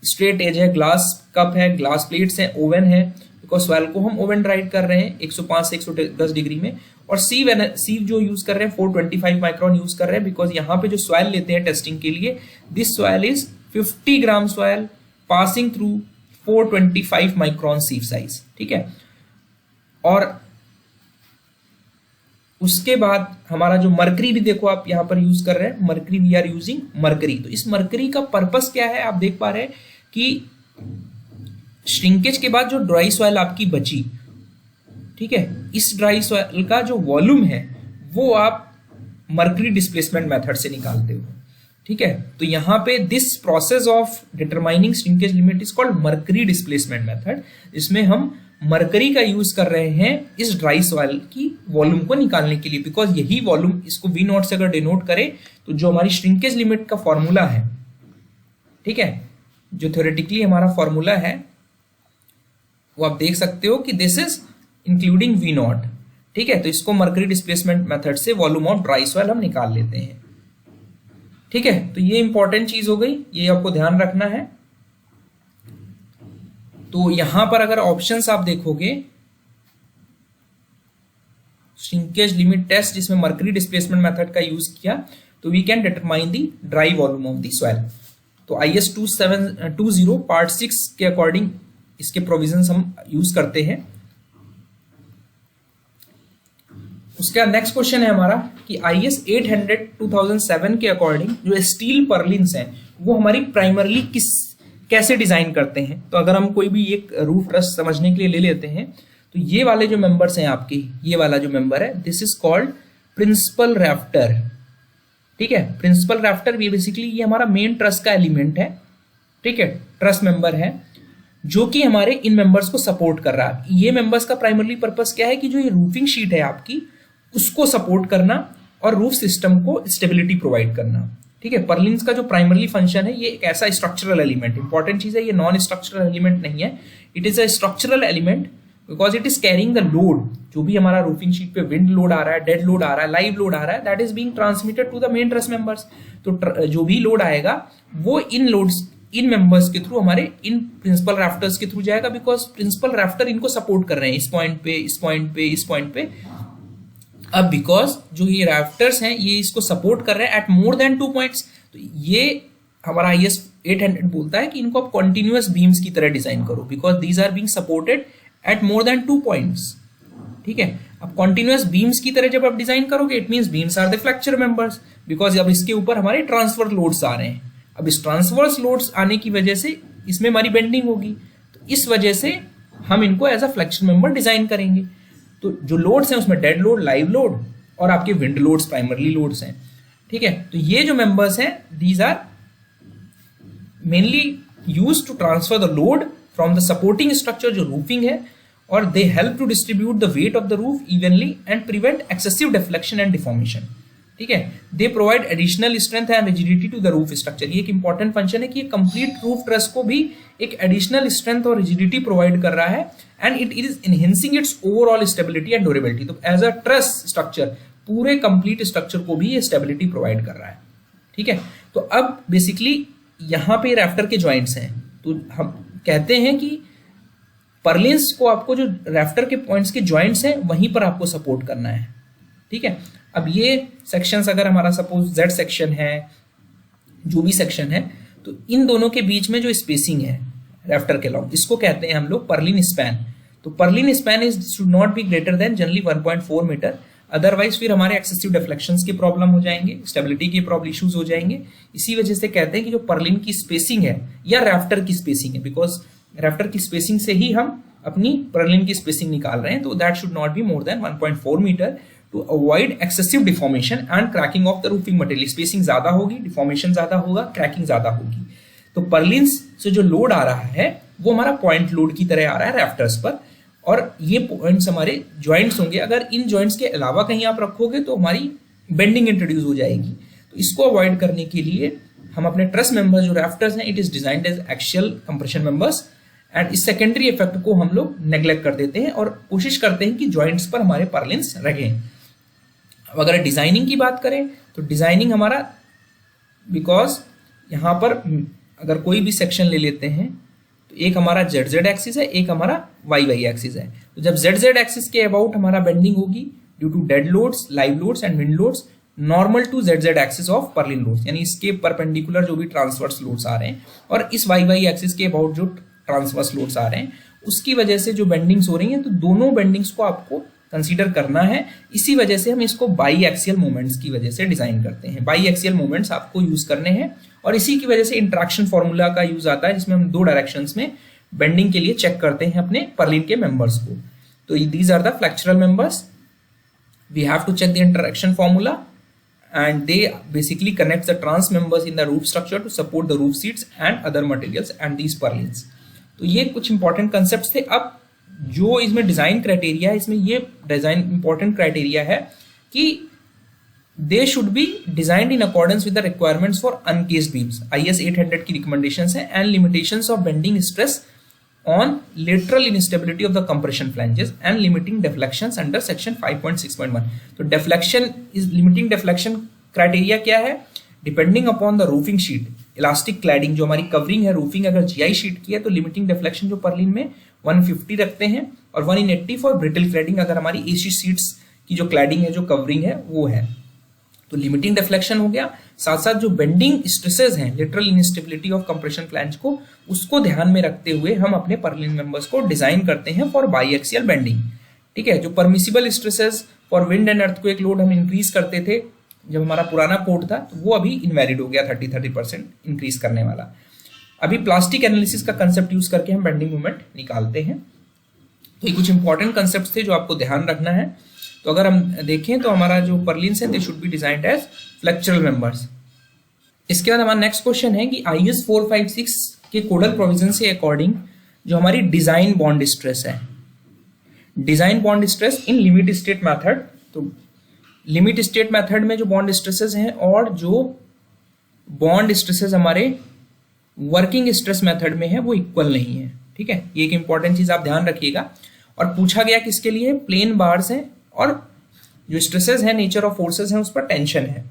स्ट्रेट एज है, ग्लास कप है, ग्लास प्लेट्स है, ओवन है, बिकॉज सॉइल को हम ओवन ड्राइड कर रहे हैं 105 से 110 डिग्री में, और सीव जो यूज कर रहे हैं 425 माइक्रोन यूज कर रहे हैं, बिकॉज यहाँ पे जो सॉइल लेते हैं टेस्टिंग के लिए, this soil is 50 gram soil passing through 425 micron सीव size. ठीक है, और उसके बाद हमारा जो मरकरी भी देखो आप यहाँ पर यूज कर रहे हैं, mercury, we are using mercury. तो इस मरकरी का पर्पस क्या है, आप देख पा रहे हैं कि श्रिंकेज के बाद जो ड्राई सॉइल आपकी बची, ठीक है, इस ड्राई सॉइल का जो वॉल्यूम है वो आप मरकरी डिस्प्लेसमेंट मेथड से निकालते हो। ठीक है, तो यहाँ पे this process of determining shrinkage limit is called mercury displacement method, इसमें हम मरकरी का यूज कर रहे हैं इस ड्राई सॉइल की वॉल्यूम को निकालने के लिए, बिकॉज यही वॉल्यूम, इसको V नॉट से अगर डिनोट करें तो जो हमारी श्रिंकेज लिमिट का फॉर्मूला है, ठीक है, जो थ्योरेटिकली हमारा फॉर्मूला है वो आप देख सकते हो कि this is including V not. ठीक है, तो इसको मरकरी डिस्प्लेसमेंट मेथड से वॉल्यूम ऑफ ड्राई सॉइल हम निकाल लेते हैं। ठीक है, तो ये इंपॉर्टेंट चीज हो गई, ये आपको ध्यान रखना है। तो यहां पर अगर ऑप्शंस आप देखोगे, श्रिंकेज लिमिट टेस्ट जिसमें मरकरी डिस्प्लेसमेंट मेथड का यूज किया, तो we can determine the dry volume of the soil. तो IS 2720 पार्ट 6 के अकॉर्डिंग इसके प्रोविजंस हम यूज करते हैं। उसके बाद नेक्स्ट क्वेश्चन है हमारा कि IS 800 2007 के अकॉर्डिंग जो स्टील पर्लिन्स हैं वो हमारी प्राइमरली कैसे डिजाइन करते हैं। तो अगर हम कोई भी एक रूफ ट्रस समझने के लिए ले लेते हैं, तो ये वाले जो मेंबर्स हैं आपके, ये वाला जो मेंबर है, this is called principal rafter. ठीक है, प्रिंसिपल राफ्टर बेसिकली ये हमारा मेन ट्रस का एलिमेंट है। ठीक है, ट्रस मेंबर है जो कि हमारे इन मेंबर्स को सपोर्ट कर रहा है। ये मेंबर्स का प्राइमरली पर्पस क्या है कि जो ये रूफिंग शीट है आपकी, उसको सपोर्ट करना और रूफ सिस्टम को स्टेबिलिटी प्रोवाइड करना। ठीक है, पर्लिन्स का जो प्राइमरली फंक्शन है, ये एक ऐसा स्ट्रक्चरल एलिमेंट, इंपॉर्टेंट चीज है, ये नॉन स्ट्रक्चरल एलिमेंट नहीं है, it is a structural element because it is carrying the load. जो भी हमारा रूफिंग शीट पे विंड लोड आ रहा है, डेड लोड आ रहा है, लाइव लोड आ रहा है, that is being transmitted to the main truss members. तो जो भी लोड आएगा वो इन लोड्स, इन मेंबर्स के थ्रू, हमारे इन प्रिंसिपल राफ्टर्स के थ्रू जाएगा, बिकॉज प्रिंसिपल राफ्टर इनको सपोर्ट कर रहे हैं इस पॉइंट पे, इस पॉइंट पे, इस पॉइंट पे। अब बिकॉज जो ये राफ्टर्स हैं ये इसको सपोर्ट कर रहे हैं एट मोर देन 2 पॉइंट्स, तो ये हमारा IS 800 बोलता है कि इनको आप कॉन्टिन्यूअस बीम्स की तरह डिजाइन करो, because these are being supported at more than 2 points. ठीक है, अब कॉन्टिन्यूअस बीम्स की तरह जब आप डिजाइन करोगे, it means beams are the flexure members, because अब इसके ऊपर हमारे ट्रांसफर लोड्स आ रहे हैं। अब इस ट्रांसवर्स लोड्स आने की वजह से इसमें हमारी बेंडिंग होगी, तो इस वजह से हम इनको as a flexion member design करेंगे। तो जो लोड्स हैं उसमें डेड लोड, लाइव लोड और आपके विंड लोड्स प्राइमरली लोड्स हैं। ठीक है, तो ये जो मेंबर्स हैं, these are mainly used to transfer the load from the supporting structure जो रूफिंग है, और they help to distribute the weight of the roof evenly and prevent excessive deflection and deformation. ठीक है। They provide additional strength and rigidity to the roof structure. ये एक important function है कि ये कंप्लीट रूफ ट्रस को भी एक एडिशनल स्ट्रेंथ और रिजिडिटी प्रोवाइड कर रहा है and it is enhancing it's overall stability and durability. तो एज अ ट्रस स्ट्रक्चर पूरे कंप्लीट स्ट्रक्चर को भी ये स्टेबिलिटी प्रोवाइड कर रहा है, ठीक है। तो अब बेसिकली यहाँ पे रैफ्टर के जॉइंट्स हैं, तो हम कहते हैं कि पर्लिन्स को आपको जो रैफ्टर के पॉइंट्स के जॉइंट्स हैं वहीं पर आपको सपोर्ट करना है, ठीक है। अब ये सेक्शंस अगर हमारा सपोज जेड सेक्शन है, जो भी सेक्शन है, तो इन दोनों के बीच में जो स्पेसिंग है रैफ्टर के लॉन्ग, इसको कहते हैं हम लोग पर्लिन स्पैन। तो purlin span is should not be greater than generally 1.4 meter, otherwise फिर हमारे एक्सेसिव डिफ्लेक्शंस की प्रॉब्लम हो जाएंगे, स्टेबिलिटी की प्रॉब्लम इश्यूज हो जाएंगे। इसी वजह से कहते हैं कि जो पर्लिन की स्पेसिंग है या रैफ्टर की स्पेसिंग है, बिकॉज रैफ्टर की स्पेसिंग से ही हम अपनी पर्लिन की स्पेसिंग निकाल रहे हैं, तो that should not be more than 1.4 meter to avoid excessive deformation and cracking of the roofing material. Spacing ज्यादा होगी, डिफॉर्मेशन ज्यादा होगा, क्रैकिंग ज्यादा होगी। तो पर्लिन्स से जो लोड आ रहा है वो हमारा पॉइंट लोड की तरह आ रहा है रैफ्टर्स पर, और ये पॉइंट्स हमारे जॉइंट्स होंगे। अगर इन जॉइंट्स के अलावा कहीं आप रखोगे तो हमारी बेंडिंग इंट्रोड्यूस हो जाएगी। तो इसको अवॉइड करने के लिए हम अपने ट्रस मेंबर जो रैफ्टर्स हैं, it is designed as axial compression members, and इस सेकेंडरी इफेक्ट को हम लोग नेग्लेक्ट कर देते हैं और कोशिश करते हैं कि जॉइंट्स पर हमारे पर्लिन्स रहें। अब अगर डिजाइनिंग की बात करें तो डिजाइनिंग हमारा, बिकॉज यहाँ पर अगर कोई भी सेक्शन ले लेते हैं तो एक हमारा जेड जेड एक्सिस है, एक हमारा वाई वाई एक्सिस है। तो जब जेड जेड एक्सिस के अबाउट हमारा बेंडिंग होगी due to dead loads, live loads and wind loads normal to Z Z axis of purlin loads, यानी इसके परपेंडिकुलर जो भी ट्रांसवर्स लोड्स आ रहे हैं और इस वाई वाई एक्सिस के अबाउट जो ट्रांसवर्स लोड्स आ रहे हैं, उसकी वजह से जो बेंडिंग्स हो रही हैं, तो दोनों बेंडिंग्स को आपको कंसीडर करना है। इसी वजह से हम इसको बाई एक्सियल मोमेंट्स की वजह से डिजाइन करते हैं। बाई एक्सियल मोमेंट्स आपको यूज करने हैं और इसी की वजह से इंटरेक्शन फॉर्मूला का यूज आता है, जिसमें हम दो डायरेक्शंस में बेंडिंग के लिए चेक करते हैं अपने पर्लिन के मेंबर्स को। तो these are the flexural members, we have to check the interaction formula and they basically connect the trans members in the roof structure to support the roof sheets and other materials and these purlins। तो ये कुछ important concepts थे। अब जो इसमें design criteria है, इसमें ये डिजाइन इंपॉर्टेंट क्राइटेरिया है कि they should be designed in accordance with the requirements for uncased beams. IS 800 की रिकमेंडेशंस है and limitations of bending stress on lateral instability of the compression flanges and limiting deflections under section 5.6.1। तो deflection is limiting deflection criteria क्या है? Depending upon the roofing sheet, elastic cladding जो हमारी covering है roofing, अगर GI sheet की है तो limiting deflection जो पर्लिन में 150 रखते हैं और 1 in 80 for brittle cladding, अगर हमारी AC sheets की जो cladding है, जो covering है, वो है। तो लिमिटिंग डिफ्लेक्शन हो गया, साथ साथ जो बेंडिंग स्ट्रेसेस हैं, lateral instability of compression flange को, उसको ध्यान में रखते हुए हम अपने पर्लिन मेंबर्स को डिजाइन करते हैं फॉर बाई एक्सियल बेंडिंग, ठीक है। जो permissible stresses for wind and earthquake load हम इंक्रीज करते थे जब हमारा पुराना कोड था, तो वो अभी इनवैलिड हो गया, 30% इंक्रीज करने वाला। अभी प्लास्टिक एनालिसिस का कंसेप्ट यूज करके हम बेंडिंग मोमेंट निकालते हैं। तो ये कुछ इंपॉर्टेंट कंसेप्ट थे जो आपको ध्यान रखना है। तो अगर हम देखें तो हमारा जो पर्लिन्स है, they should be designed as flexural members. इसके बाद हमारा नेक्स्ट क्वेश्चन है कि IS 456 के कोडल प्रोविजन से अकॉर्डिंग जो हमारी डिजाइन बॉन्ड स्ट्रेस है, design bond stress in limit state method, तो लिमिट स्टेट मेथड में जो बॉन्ड स्ट्रेसेस हैं और जो बॉन्ड स्ट्रेसेस हमारे वर्किंग स्ट्रेस मेथड में है वो इक्वल नहीं है, ठीक है। ये एक इंपॉर्टेंट चीज आप ध्यान रखिएगा। और पूछा गया किसके लिए? प्लेन बार्स हैं और जो स्ट्रेसेस है, नेचर ऑफ फोर्सेस हैं, उस पर टेंशन है।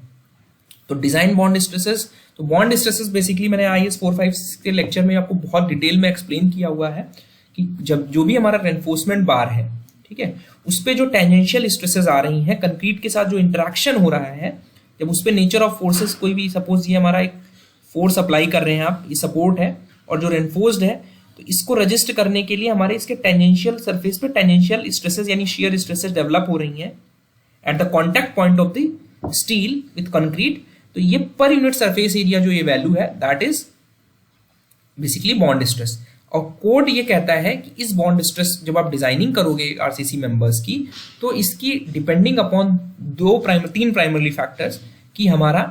तो डिजाइन बॉन्ड स्ट्रेसेस, तो बॉन्ड स्ट्रेसेस बेसिकली मैंने IS 456 के लेक्चर में आपको बहुत डिटेल में एक्सप्लेन किया हुआ है कि जब जो भी हमारा रेनफोर्समेंट बार है, ठीक है, उस पर जो टेंजेंशियल स्ट्रेसेस आ रही हैं, कंक्रीट के साथ जो इंटरेक्शन हो रहा है, जब उस पर नेचर ऑफ फोर्सेस, कोई भी सपोज ये हमारा एक फोर्स अप्लाई कर रहे हैं आप, ये सपोर्ट है और जो रेनफोर्स्ड है, तो इसको रजिस्ट करने के लिए हमारे इसके टेंजेंशियल सरफेस पे टेंजेंशियल स्ट्रेसेस यानी शियर स्ट्रेसेस डेवलप हो रही हैं at the contact point of the steel with concrete. तो ये पर यूनिट सरफेस एरिया जो ये वैल्यू है, that is basically bond stress. और कोड ये कहता है कि इस बॉन्ड स्ट्रेस जब आप डिजाइनिंग करोगे आरसीसी मेंबर्स की, तो इसकी डिपेंडिंग अपॉन तीन प्राइमरी फैक्टर्स कि हमारा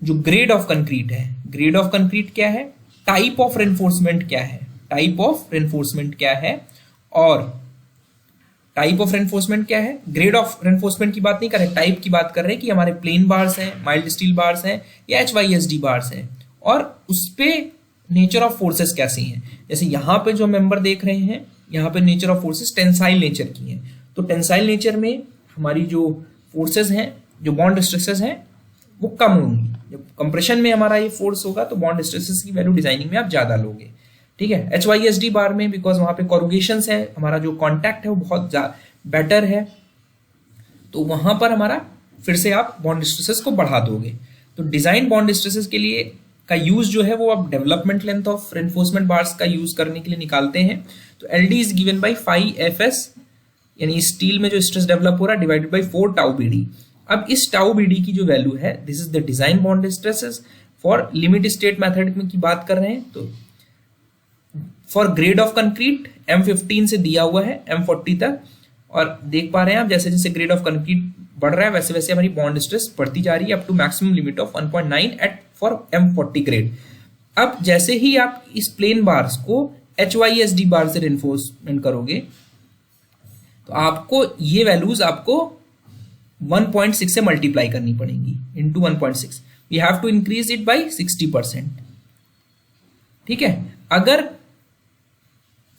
जो ग्रेड ऑफ कंक्रीट है, ग्रेड ऑफ कंक्रीट क्या है, टाइप ऑफ रेनफोर्समेंट क्या है, टाइप ऑफ रेनफोर्समेंट क्या है, और टाइप ऑफ रेनफोर्समेंट क्या है, ग्रेड ऑफ रेनफोर्समेंट की बात नहीं कर रहे, टाइप की बात कर रहे हैं कि हमारे प्लेन बार्स हैं, माइल्ड स्टील बार्स हैं या HYSD बार्स हैं, और उस पे नेचर ऑफ फोर्सेस कैसी हैं। जैसे यहाँ पे जो मेंबर देख रहे हैं, यहाँ पे nature of forces tensile nature की हैं, तो टेंसाइल नेचर में हमारी जो फोर्सेस हैं, जो बॉन्ड स्ट्रेसेस हैं, वो कम होंगी। जब कंप्रेशन में हमारा ये फोर्स होगा तो बॉन्ड स्ट्रेसेस की वैल्यू डिजाइनिंग में आप ज्यादा लोगे। ठीक है, HYSD बार में बिकॉज वहां पे कोरुगेशंस है, हमारा जो कॉन्टैक्ट है वो बहुत बेटर है, तो वहां पर हमारा फिर से आप बॉन्ड स्ट्रेसेस को बढ़ा दोगे। तो डिजाइन बॉन्ड स्ट्रेसेस के लिए का यूज जो है वो आप development length of reinforcement bars का यूज करने के लिए निकालते हैं। तो LD is given by 5FS, यानी स्टील में जो स्ट्रेस डेवलप हो रहा है, डिवाइडेड बाई 4 टाउ BD। अब इस टाउ BD की जो वैल्यू है, this is the design bond stresses for limit state method में की बात कर रहे हैं। तो for grade of concrete M15 से दिया हुआ है M40 तक, और देख पा रहे हैं आप जैसे जैसे ग्रेड ऑफ कंक्रीट बढ़ रहा है वैसे वैसे हमारी बॉन्ड स्ट्रेस बढ़ती जा रही है up to maximum limit of 1.9 eight for M40 grade. अब जैसे ही आप इस प्लेन बार्स को HYSD बार से रेनफोर्समेंट करोगे तो आपको ये वैल्यूज आपको 1.6 से मल्टीप्लाई करनी पड़ेंगी, into 1.6। We have to increase it by 60%। ठीक है, अगर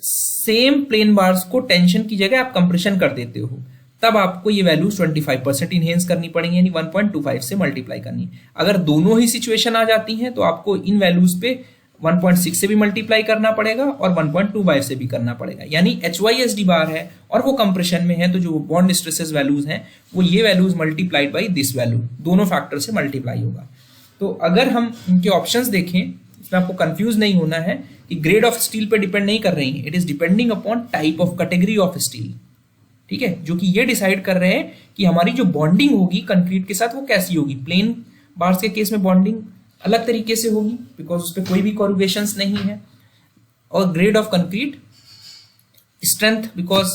सेम प्लेन बार्स को टेंशन की जगह आप कंप्रेशन कर देते हो तब आपको ये वैल्यू 25% इनहेंस करनी पड़ेंगी, यानी 1.25 से मल्टीप्लाई करनी। अगर दोनों ही सिचुएशन आ जाती हैं तो आपको इन वैल्यूज पे 1.6 से भी मल्टीप्लाई करना पड़ेगा और 1.25 से भी करना पड़ेगा। यानी HYSD बार है और वो कंप्रेशन में है, तो जो बॉन्ड स्ट्रेसेस वैल्यूज हैं वो ये values multiplied by this value, दोनों फैक्टर से मल्टीप्लाई होगा। तो अगर हम इनके ऑप्शंस देखें, इसमें आपको कंफ्यूज नहीं होना है कि ग्रेड ऑफ स्टील पे डिपेंड नहीं कर रही है, it is depending upon type of category of steel. ठीक है, जो कि ये डिसाइड कर रहे हैं कि हमारी जो बॉन्डिंग होगी कंक्रीट के साथ वो कैसी होगी। प्लेन बार्स के केस में बॉन्डिंग अलग तरीके से होगी बिकॉज उस पर कोई भी कोरुगेशंस नहीं है, और grade of concrete strength, because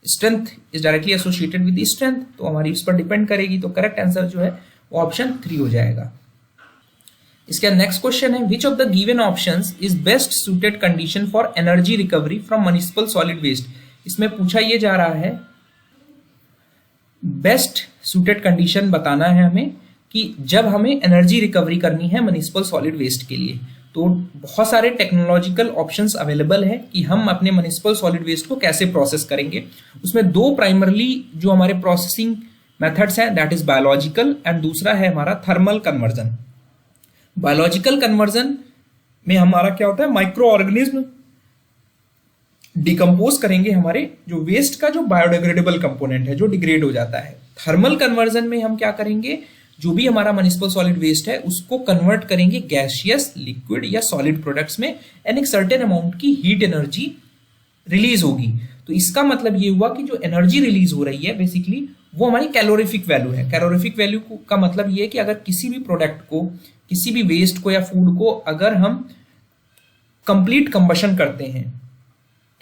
strength is directly associated with strength, तो हमारी इस पर डिपेंड करेगी। तो करेक्ट आंसर जो है वो ऑप्शन 3 हो जाएगा। इसका नेक्स्ट क्वेश्चन है, which of the given options is best suited condition for energy recovery from municipal solid waste. इसमें पूछा ये जा रहा है बेस्ट सुटेड कंडीशन बताना है हमें कि जब हमें एनर्जी रिकवरी करनी है म्युनिसिपल सॉलिड वेस्ट के लिए। तो बहुत सारे टेक्नोलॉजिकल ऑप्शंस अवेलेबल है कि हम अपने म्युनिसिपल सॉलिड वेस्ट को कैसे प्रोसेस करेंगे। उसमें 2 प्राइमरली जो हमारे प्रोसेसिंग मेथड्स हैं, दैट इज बायोलॉजिकल एंड दूसरा है हमारा थर्मल कन्वर्जन। बायोलॉजिकल कन्वर्जन में हमारा क्या होता है, माइक्रो ऑर्गेनिज्म डिकम्पोज करेंगे हमारे जो वेस्ट का जो बायोडिग्रेडेबल कंपोनेंट है जो डिग्रेड हो जाता है। थर्मल कन्वर्जन में हम क्या करेंगे, जो भी हमारा म्युनिसिपल सॉलिड वेस्ट है उसको कन्वर्ट करेंगे गैसियस, लिक्विड या सॉलिड प्रोडक्ट्स में, एंड एक सर्टेन अमाउंट की हीट एनर्जी रिलीज होगी। तो इसका मतलब ये हुआ कि जो एनर्जी रिलीज हो रही है बेसिकली वो हमारी कैलोरीफिक वैल्यू है। कैलोरीफिक वैल्यू का मतलब ये है कि अगर किसी भी प्रोडक्ट को, किसी भी वेस्ट को या फूड को अगर हम कंप्लीट कंबशन करते हैं,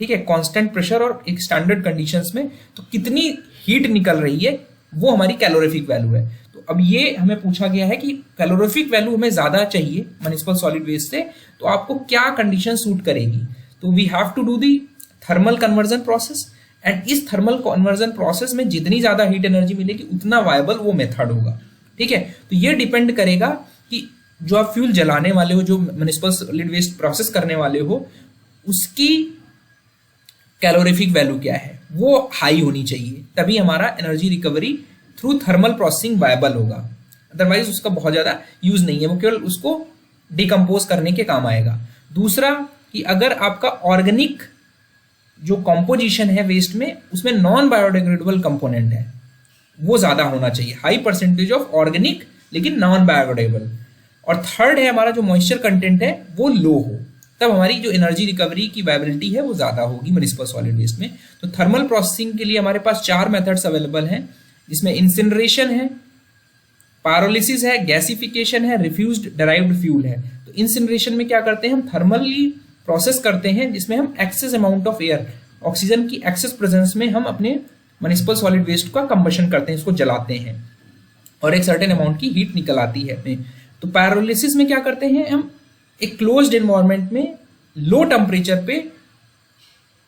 ठीक है, कांस्टेंट प्रेशर और एक स्टैंडर्ड कंडीशंस में, तो कितनी हीट निकल रही है वो हमारी कैलोरीफिक वैल्यू है। तो अब ये हमें पूछा गया है कि कैलोरीफिक वैल्यू हमें ज्यादा चाहिए म्युनिसिपल सॉलिड वेस्ट से, तो आपको क्या कंडीशन सूट करेगी। तो we have to do the thermal conversion process, and इस थर्मल कन्वर्जन प्रोसेस में जितनी ज्यादा हीट एनर्जी मिलेगी उतना वायबल वो मेथड होगा। ठीक है, तो ये डिपेंड करेगा कि जो आप फ्यूल जलाने वाले हो, जो म्युनिसिपल सॉलिड वेस्ट प्रोसेस करने वाले हो, उसकी कैलोरीफिक वैल्यू क्या है, वो हाई होनी चाहिए, तभी हमारा energy recovery through thermal processing viable होगा। अदरवाइज उसका बहुत ज्यादा यूज नहीं है, वो केवल उसको डिकम्पोज करने के काम आएगा। दूसरा कि अगर आपका ऑर्गेनिक जो कॉम्पोजिशन है वेस्ट में, उसमें नॉन बायोडिग्रेडेबल कंपोनेंट है, वो ज्यादा होना चाहिए, हाई परसेंटेज ऑफ ऑर्गेनिक लेकिन नॉन बायोडिग्रेडेबल। और थर्ड है हमारा जो मॉइस्चर कंटेंट है वो लो हो, तब हमारी जो एनर्जी रिकवरी की वायबिलिटी है वो ज्यादा होगी म्युनिसिपल सॉलिड वेस्ट में। तो थर्मल प्रोसेसिंग के लिए हमारे पास 4 मेथड्स अवेलेबल हैं, जिसमें इंसिनरेशन है, पायरोलिसिस है, गैसिफिकेशन है, रिफ्यूज्ड डेराइव्ड फ्यूल है। तो इंसिनरेशन में क्या करते हैं, हम थर्मली प्रोसेस करते हैं, जिसमें हम excess amount of air, oxygen की एक्सेस प्रेजेंस में हम अपने म्युनिसिपल सॉलिड वेस्ट का कंबशन करते हैं, इसको जलाते हैं और एक सर्टेन अमाउंट की हीट निकल आती है हमें। तो पायरोलिसिस में क्या करते हैं, हम एक क्लोज्ड एनवायरनमेंट में लो टेम्परेचर पे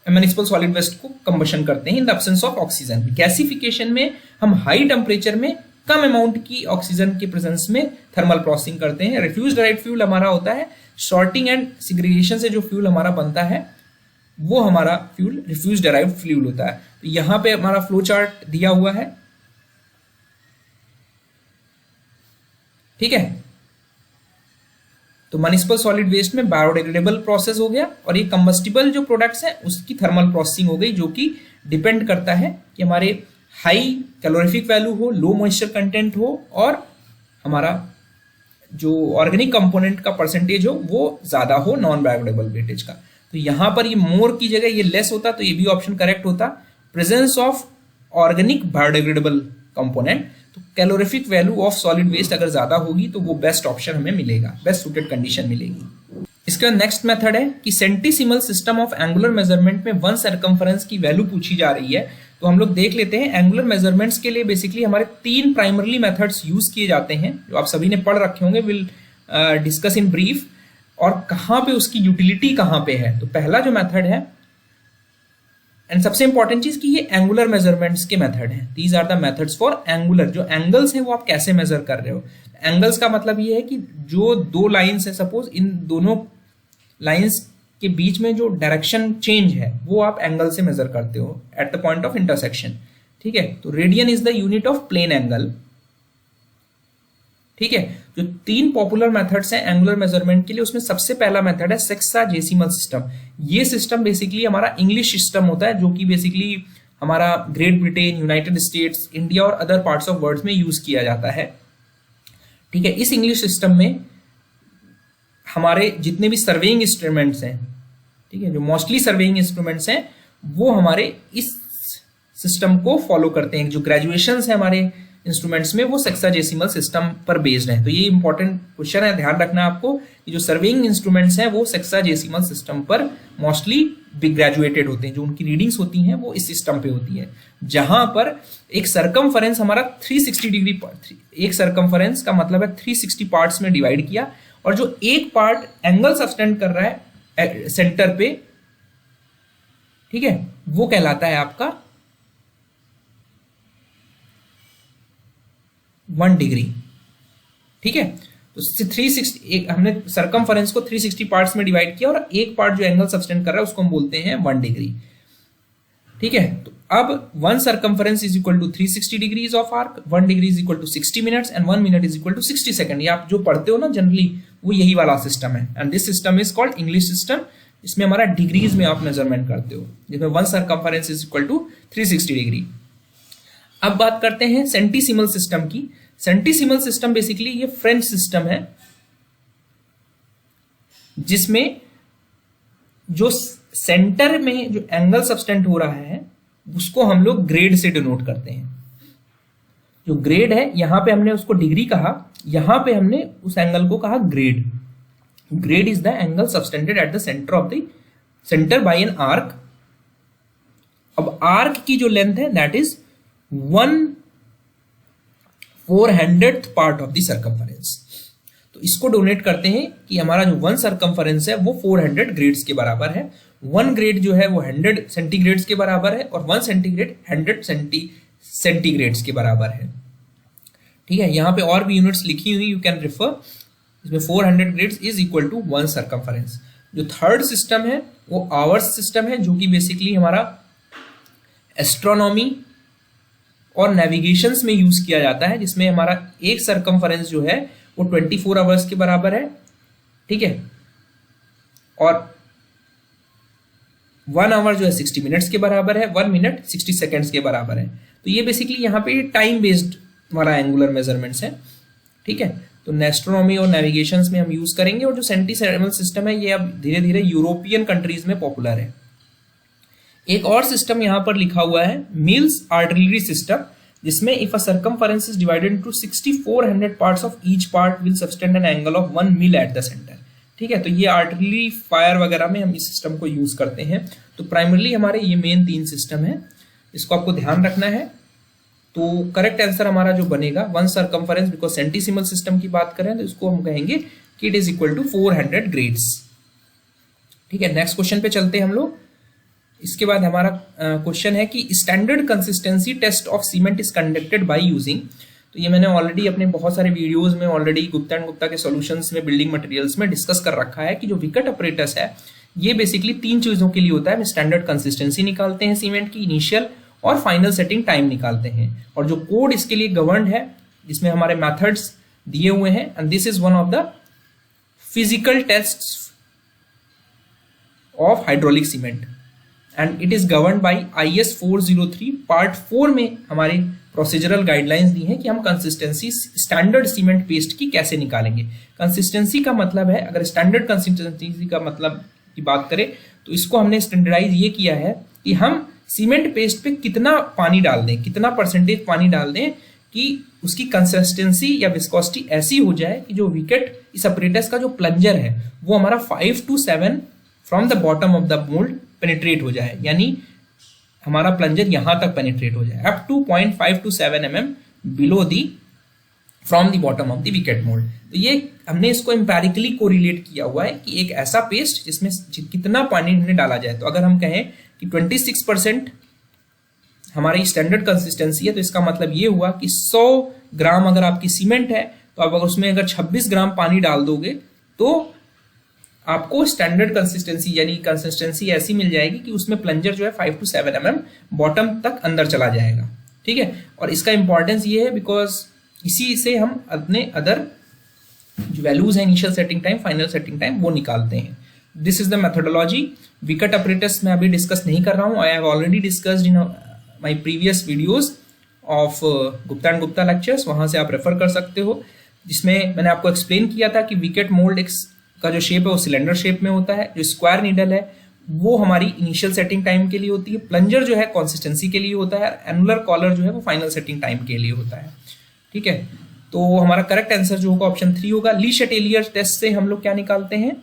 म्युनिसिपल सॉलिड वेस्ट को कंबशन करते हैं in the absence of oxygen. Gasification में हम हाई टेम्परेचर में कम अमाउंट की ऑक्सीजन के प्रेजेंस में थर्मल प्रोसेसिंग करते हैं। रिफ्यूज डायरेक्ट फ्यूल हमारा होता है सॉर्टिंग एंड सिग्रीगेशन से जो फ्यूल हमारा बनता है वो हमारा फ्यूल रिफ्यूज डेराइव्ड फ्यूल होता है। तो यहां पे हमारा फ्लो चार्ट दिया हुआ है, ठीक है। तो म्युनिसिपल सॉलिड वेस्ट में बायोडिग्रेडेबल प्रोसेस हो गया और ये कंबस्टिबल जो प्रोडक्ट्स हैं उसकी थर्मल प्रोसेसिंग हो गई, जो कि डिपेंड करता है कि हमारे हाई कैलोरीफिक वैल्यू हो, लो मॉइस्चर कंटेंट हो और हमारा जो ऑर्गेनिक कंपोनेंट का परसेंटेज हो वो ज्यादा हो नॉन बायोडिग्रेडेबल वेटेज का। तो यहां पर ये मोर की जगह ये लेस होता तो ये भी ऑप्शन करेक्ट होता। Presence of organic biodegradable component, तो calorific value of solid waste अगर ज्यादा होगी तो वो बेस्ट ऑप्शन हमें मिलेगा, बेस्ट सूटेड कंडीशन मिलेगी। इसका नेक्स्ट मेथड है कि सेंटीसिमल सिस्टम ऑफ एंगुलर मेजरमेंट में वन सर्कमफरेंस की वैल्यू पूछी जा रही है। तो हम लोग देख लेते हैं एंगुलर मेजरमेंट्स के लिए बेसिकली हमारे 3 प्राइमरली मेथड्स यूज किए जाते हैं जो आप सभी ने पढ़ रखे होंगे, विल डिस्कस इन ब्रीफ, और कहां पे उसकी यूटिलिटी कहां पे है। तो पहला जो मेथड है एंड सबसे इंपॉर्टेंट चीज कि ये एंगुलर मेजरमेंट्स के मेथड हैं। These are the methods for angular, जो एंगल्स हैं वो आप कैसे मेजर कर रहे हो। एंगल्स का मतलब ये है कि जो दो लाइंस है, सपोज इन दोनों लाइंस के बीच में जो डायरेक्शन चेंज है वो आप एंगल से मेजर करते हो at the point of intersection, ठीक है। तो radian is the unit of plane angle, ठीक है। जो 3 पॉपुलर मेथड्स हैं एंगुलर मेजरमेंट के लिए, उसमें सबसे पहला मेथड है सेक्साजेसिमल सिस्टम। ये सिस्टम बेसिकली हमारा इंग्लिश सिस्टम होता है जो कि बेसिकली हमारा Great Britain, United States, India और अदर पार्ट्स ऑफ वर्ल्ड में यूज किया जाता है, ठीक है। इस इंग्लिश सिस्टम में हमारे जितने भी सर्वेइंग इंस्ट्रूमेंट्स हैं, ठीक है, जो मोस्टली सर्वेइंग इंस्ट्रूमेंट्स हैं वो हमारे इस सिस्टम को फॉलो करते हैं। जो ग्रेजुएशंस है हमारे इंस्ट्रूमेंट्स में वो सेक्साजेसिमल सिस्टम पर बेस्ड है। तो ये इंपॉर्टेंट क्वेश्चन है, ध्यान रखना आपको कि जो सर्वेइंग इंस्ट्रूमेंट्स हैं वो सेक्साजेसिमल सिस्टम पर मोस्टली ग्रेजुएटेड होते हैं। जो उनकी रीडिंग्स होती हैं वो इस सिस्टम पे होती है, जहां पर एक सरकमफरेंस हमारा 360 डिग्री, एक सरकमफरेंस का मतलब है 360 पार्ट्स में डिवाइड किया, और जो एक पार्ट एंगल सब्सटेंड कर रहा है सेंटर पे, ठीक है, वो कहलाता है आपका 1 डिग्री, ठीक है। तो 360 हमने सरकमफरेंस को 360 पार्ट्स में डिवाइड किया और एक पार्ट जो एंगल सब्सटेंड कर रहा है उसको हम बोलते हैं 1 डिग्री, ठीक है। तो अब 1 circumference is equal to 360 degrees of arc, 1 degree is equal to 60 minutes and 1 minute is equal to 60 second. ये आप जो पढ़ते हो ना जनरली वो यही वाला सिस्टम है, and this system is called English system. इसमें हमारा डिग्रीज में आप मेजरमेंट करते हो, जिसमें 1 circumference is equal to 360 degree. अब बात करते हैं सेंटीसिमल सिस्टम की। सेंटीसिमल सिस्टम बेसिकली ये फ्रेंच सिस्टम है जिसमें जो सेंटर में जो एंगल सब्सटेंड हो रहा है उसको हम लोग ग्रेड से डिनोट करते हैं। जो ग्रेड है यहां पे हमने उसको डिग्री कहा, यहां पे हमने उस एंगल को कहा grade. Grade is the angle subtended at the centre of the centre by an arc. अब आर्क की जो लेंथ है that is 1/400th part of the circumference. तो इसको डोनेट करते हैं कि हमारा जो 1 सर्कमफरेंस है वो 400 ग्रेड्स के बराबर है। 1 ग्रेड जो है वो 100 सेंटीग्रेड्स के बराबर है और 1 सेंटीग्रेड 100 सेंटीग्रेड्स के बराबर है, ठीक है। यहां पे और भी यूनिट्स लिखी हुई, यू कैन रेफर। इसमें 400 grades is equal to 1 circumference. जो थर्ड सिस्टम है वो आवर्स सिस्टम है, जो कि बेसिकली हमारा एस्ट्रोनॉमी और नेविगेशंस में यूज किया जाता है, जिसमें हमारा एक सर्कमफरेंस जो है वो 24 आवर्स के बराबर है, ठीक है, और 1 आवर जो है 60 मिनट्स के बराबर है, 1 मिनट 60 सेकेंड्स के बराबर है। तो ये बेसिकली यहाँ पे टाइम बेस्ड हमारा एंगुलर मेजरमेंट्स है, ठीक है। तो एस्ट्रोनॉमी और नेविगेशंस में हम यूज करेंगे। और जो सेंटीसिमल सिस्टम है ये अब धीरे धीरे यूरोपियन कंट्रीज में पॉपुलर है। एक और सिस्टम यहां पर लिखा हुआ है मिल्स आर्टिलरी सिस्टम, जिसमें if a circumference is divided into 6400 parts of each part will subtend an angle of 1 mill eight the centre, ठीक है। तो ये आर्टिलरी फायर वगैरह में हम इस सिस्टम को यूज करते हैं। तो प्राइमरली हमारे ये मेन 3 सिस्टम है, इसको आपको ध्यान रखना है। तो करेक्ट आंसर हमारा जो बनेगा 1 सर्कमफरेंस, बिकॉज सेंटीसिमल सिस्टम की बात करें तो इसको हम कहेंगे कि it is equal to 400 grades, ठीक है। नेक्स्ट क्वेश्चन पे चलते हैं हम लोग। इसके बाद हमारा क्वेश्चन है कि standard consistency test of cement is conducted by using. तो ये मैंने ऑलरेडी अपने बहुत सारे वीडियोस में ऑलरेडी गुप्ता एंड गुप्ता के सॉल्यूशंस में बिल्डिंग मटेरियल्स में डिस्कस कर रखा है कि जो विकेट अपरेटस है ये बेसिकली 3 चीजों के लिए होता है। स्टैंडर्ड कंसिस्टेंसी निकालते हैं सीमेंट की, इनिशियल और फाइनल सेटिंग टाइम निकालते हैं, और जो कोड इसके लिए गवर्नड है जिसमें हमारे मेथड्स दिए हुए हैं, and this is one of the physical tests of hydraulic cement and it is govern by IS 403 part 4 में हमारी प्रोसीजरल गाइडलाइंस दी हैं कि हम कंसिस्टेंसी स्टैंडर्ड सीमेंट पेस्ट की कैसे निकालेंगे। कंसिस्टेंसी का मतलब है, अगर स्टैंडर्ड कंसिस्टेंसी का मतलब की बात करें तो इसको हमने स्टैंडर्डाइज ये किया है कि हम सीमेंट पेस्ट पे कितना पानी डाल दें, कितना परसेंटेज पानी डाल दें कि उसकी कंसिस्टेंसी या विस्कोसिटी ऐसी हो जाए कि जो विकेट इस अपरेटस का जो प्लंजर है वो हमारा 5 to 7 from the bottom of the mould penetrate हो जाए, यानी हमारा प्लंजर यहां तक पेनिट्रेट हो जाए up to 0.5 to 7 mm below the from the bottom of the Vicat mould. तो ये हमने इसको एम्पैरिकली कोरिलेट किया हुआ है कि एक ऐसा पेस्ट जिसमें कितना पानी हमने डाला जाए। तो अगर हम कहें कि 26% हमारी स्टैंडर्ड कंसिस्टेंसी है तो इसका मतलब ये हुआ कि 100 ग्राम अगर आपकी सीमेंट है तो आप अगर उसमें अगर 26 ग्राम पानी डाल दोगे तो आपको स्टैंडर्ड कंसिस्टेंसी यानी कंसिस्टेंसी ऐसी मिल जाएगी कि उसमें प्लंजर जो है 5 to 7 mm बॉटम तक अंदर चला जाएगा। ठीक है, और इसका इंपॉर्टेंस ये है बिकॉज इसी से हम अपने अदर जो वैल्यूज है initial setting time, final setting time, वो निकालते हैं। This is the methodology. Wicket apparatus में अभी डिस्कस नहीं कर रहा हूं, I have already discussed in my previous videos of Gupta and Gupta lectures, वहां से आप रेफर कर सकते हो, जिसमें मैंने आपको एक्सप्लेन किया था कि विकेट मोल्ड का जो शेप है वो सिलेंडर शेप में होता है, जो स्क्वायर नीडल है वो हमारी इनिशियल सेटिंग टाइम के लिए होती है, प्लंजर जो है कंसिस्टेंसी के लिए होता है, एनुलर कॉलर जो है वो फाइनल सेटिंग टाइम के लिए होता है। ठीक है, तो हमारा करेक्ट आंसर जो होगा ऑप्शन 3 होगा। ली शटेलियर टेस्ट से हम लोग क्या निकालते हैं,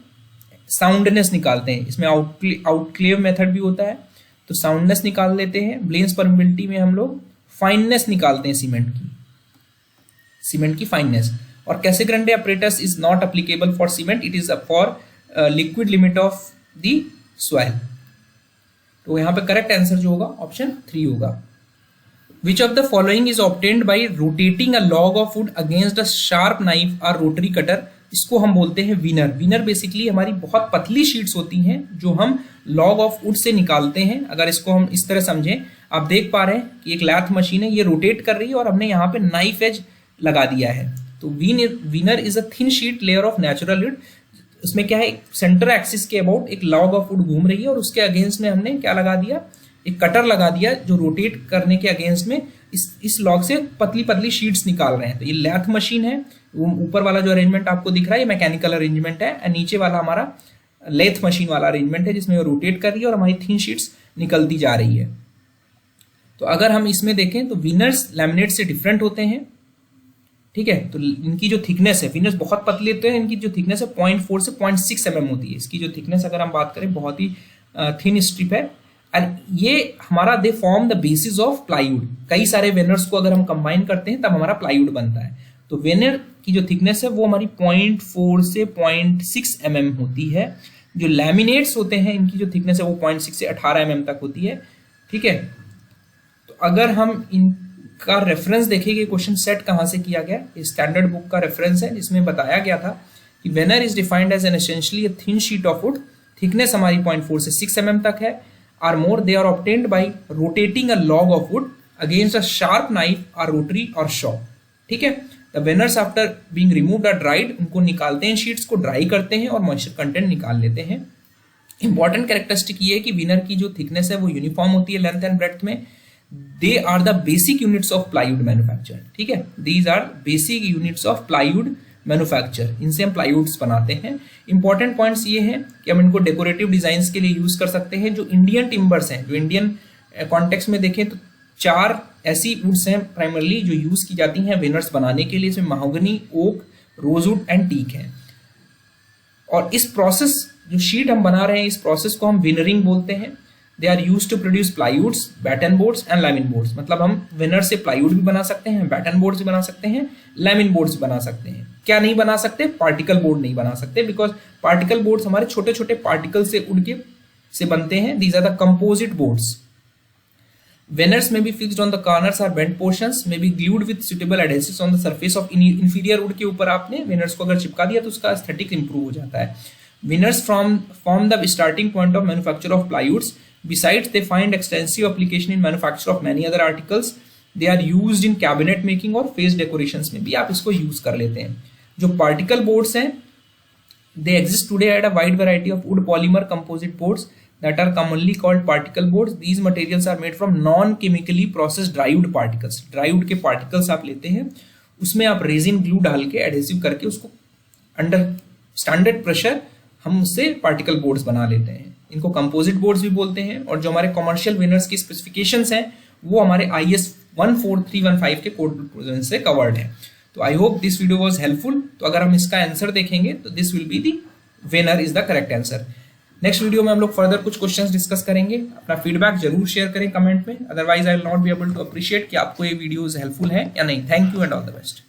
साउंडनेस निकालते हैं। इसमें आउटक्लेव मेथड भी होता है, तो साउंडनेस निकाल लेते हैं। ब्लेंस परमिबिलिटी में हम लोग फाइननेस निकालते हैं सीमेंट की फाइननेस। और Casagrande apparatus is not applicable for cement, it is for liquid limit of the soil. तो यहाँ पे करेक्ट आंसर जो होगा ऑप्शन 3 होगा। विच of the following is obtained by rotating a log of would against a sharp knife और rotary cutter, इसको हम बोलते हैं विनर। विनर बेसिकली हमारी बहुत पतली शीट्स होती हैं जो हम लॉग ऑफ वुड से निकालते हैं। अगर इसको हम इस तरह समझें, आप देख पा रहे हैं कि एक लैथ मशीन है, ये रोटेट कर रही है और हमने यहाँ पे नाइफ एज लगा दिया है। तो winner is a thin sheet layer of natural would. उसमें क्या है, एक सेंटर एक्सिस के अबाउट एक लॉग ऑफ वुड घूम रही है और उसके अगेंस्ट में हमने क्या लगा दिया, एक कटर लगा दिया जो रोटेट करने के अगेंस्ट में इस लॉग से पतली पतली शीट्स निकाल रहे हैं। तो ये लैथ मशीन है, वो ऊपर वाला जो अरेंजमेंट आपको दिख रहा है ये मैकेनिकल अरेंजमेंट है, और नीचे वाला हमारा लेथ मशीन वाला अरेंजमेंट है जिसमें वो रोटेट कर रही है और हमारी थिन शीट्स निकलती जा रही है। तो अगर हम इसमें देखें तो विनर्स लैमिनेट से डिफरेंट होते हैं। ठीक है, तो इनकी जो थिकनेस है, विनर्स बहुत पतले होते हैं, इनकी जो थिकनेस है 0.4 से 0.6 mm होती है। इसकी जो थिकनेस अगर हम बात करें बहुत ही थिन स्ट्रिप है, और ये हमारा they form the basis of plywood. कई सारे वेनर्स को अगर हम कंबाइन करते हैं तब हमारा प्लाईवुड बनता है। तो वेनर की जो थिकनेस है वो हमारी 0.4 से 0.6 mm होती है। जो लैमिनेट्स होते हैं इनकी जो थिकनेस है वो 0.6 से 18 mm तक होती है। ठीक है, तो अगर हम इनका रेफरेंस देखेंगे, क्वेश्चन सेट कहाँ से किया गया, स्टैंडर्ड बुक का रेफरेंस है जिसमें बताया गया था कि veneer is defined as an essentially a thin sheet of wood, thickness हमारी 0.4 से 6 mm तक है, are more they are obtained by rotating a log of wood against a sharp knife or rotary or saw। ठीक है, the winners after being removed or dried, उनको निकालते हैं, sheets को ड्राई करते हैं और मॉइस्चर कंटेंट निकाल लेते हैं। इंपॉर्टेंट कैरेक्टरिस्टिक ये है कि विनर की जो थिकनेस है वो यूनिफॉर्म होती है लेंथ एंड ब्रेड्थ में। They are the basic units of plywood manufacture. ठीक है, these are basic units of plywood manufacture, इनसे हम प्लाईवुड्स बनाते हैं। इंपॉर्टेंट पॉइंट्स ये हैं कि हम इनको डेकोरेटिव डिजाइन्स के लिए यूज कर सकते हैं। जो इंडियन टिम्बर्स हैं, जो इंडियन कॉन्टेक्स्ट में देखें तो 4 ऐसी वुड्स हैं प्राइमरली जो यूज की जाती हैं विनर्स बनाने के लिए, इसमें mahogany, oak, rosewood and teak है। और इस प्रोसेस जो शीट हम बना रहे हैं, इस प्रोसेस को हम विनरिंग बोलते हैं। They are use to produce plywoods, batten boards and lamin boards. मतलब हम विनर से प्लाईवुड भी बना सकते हैं, बैटन बोर्ड्स भी बना सकते हैं, लैमिन बोर्ड्स भी बना सकते हैं। क्या नहीं बना सकते, पार्टिकल बोर्ड नहीं बना सकते, बिकॉज पार्टिकल बोर्ड्स हमारे छोटे छोटे पार्टिकल से उड़ के से बनते हैं। These are the composite boards. Winners may be fixed on the corners or bent portions, may be glued with suitable adhesives on the surface of inferior wood के ऊपर आपने winners को अगर चिपका दिया तो उसका aesthetic improve हो जाता है। Winners form the starting point of manufacture of plywoods. Besides, they find extensive application in manufacture of many other articles. They are used in cabinet making और face decorations में भी आप इसको use कर लेते हैं। जो particle boards हैं, they exist today at a wide variety of wood polymer composite boards that are commonly called particle boards. These materials are made from non-chemically processed dry wood particles. Dry wood के particles आप लेते हैं, उसमें आप resin glue डाल के adhesive करके उसको अंडर स्टैंडर्ड प्रेशर हम उससे पार्टिकल बोर्ड्स बना लेते हैं। इनको कंपोजिट बोर्ड्स भी बोलते हैं। और जो हमारे कमर्शियल विनर्स की स्पेसिफिकेशंस हैं वो हमारे IS 14315 के कोड से कवर्ड है। तो I hope this video was helpful. तो अगर हम इसका आंसर देखेंगे तो this will be the winner is the correct answer. Next video में हम लोग फर्दर कुछ क्वेश्चंस डिस्कस करेंगे। अपना फीडबैक जरूर शेयर करें कमेंट में। Otherwise I will not be able to appreciate कि आपको ये वीडियोस हेल्पफुल है या नहीं। Thank you and all the best.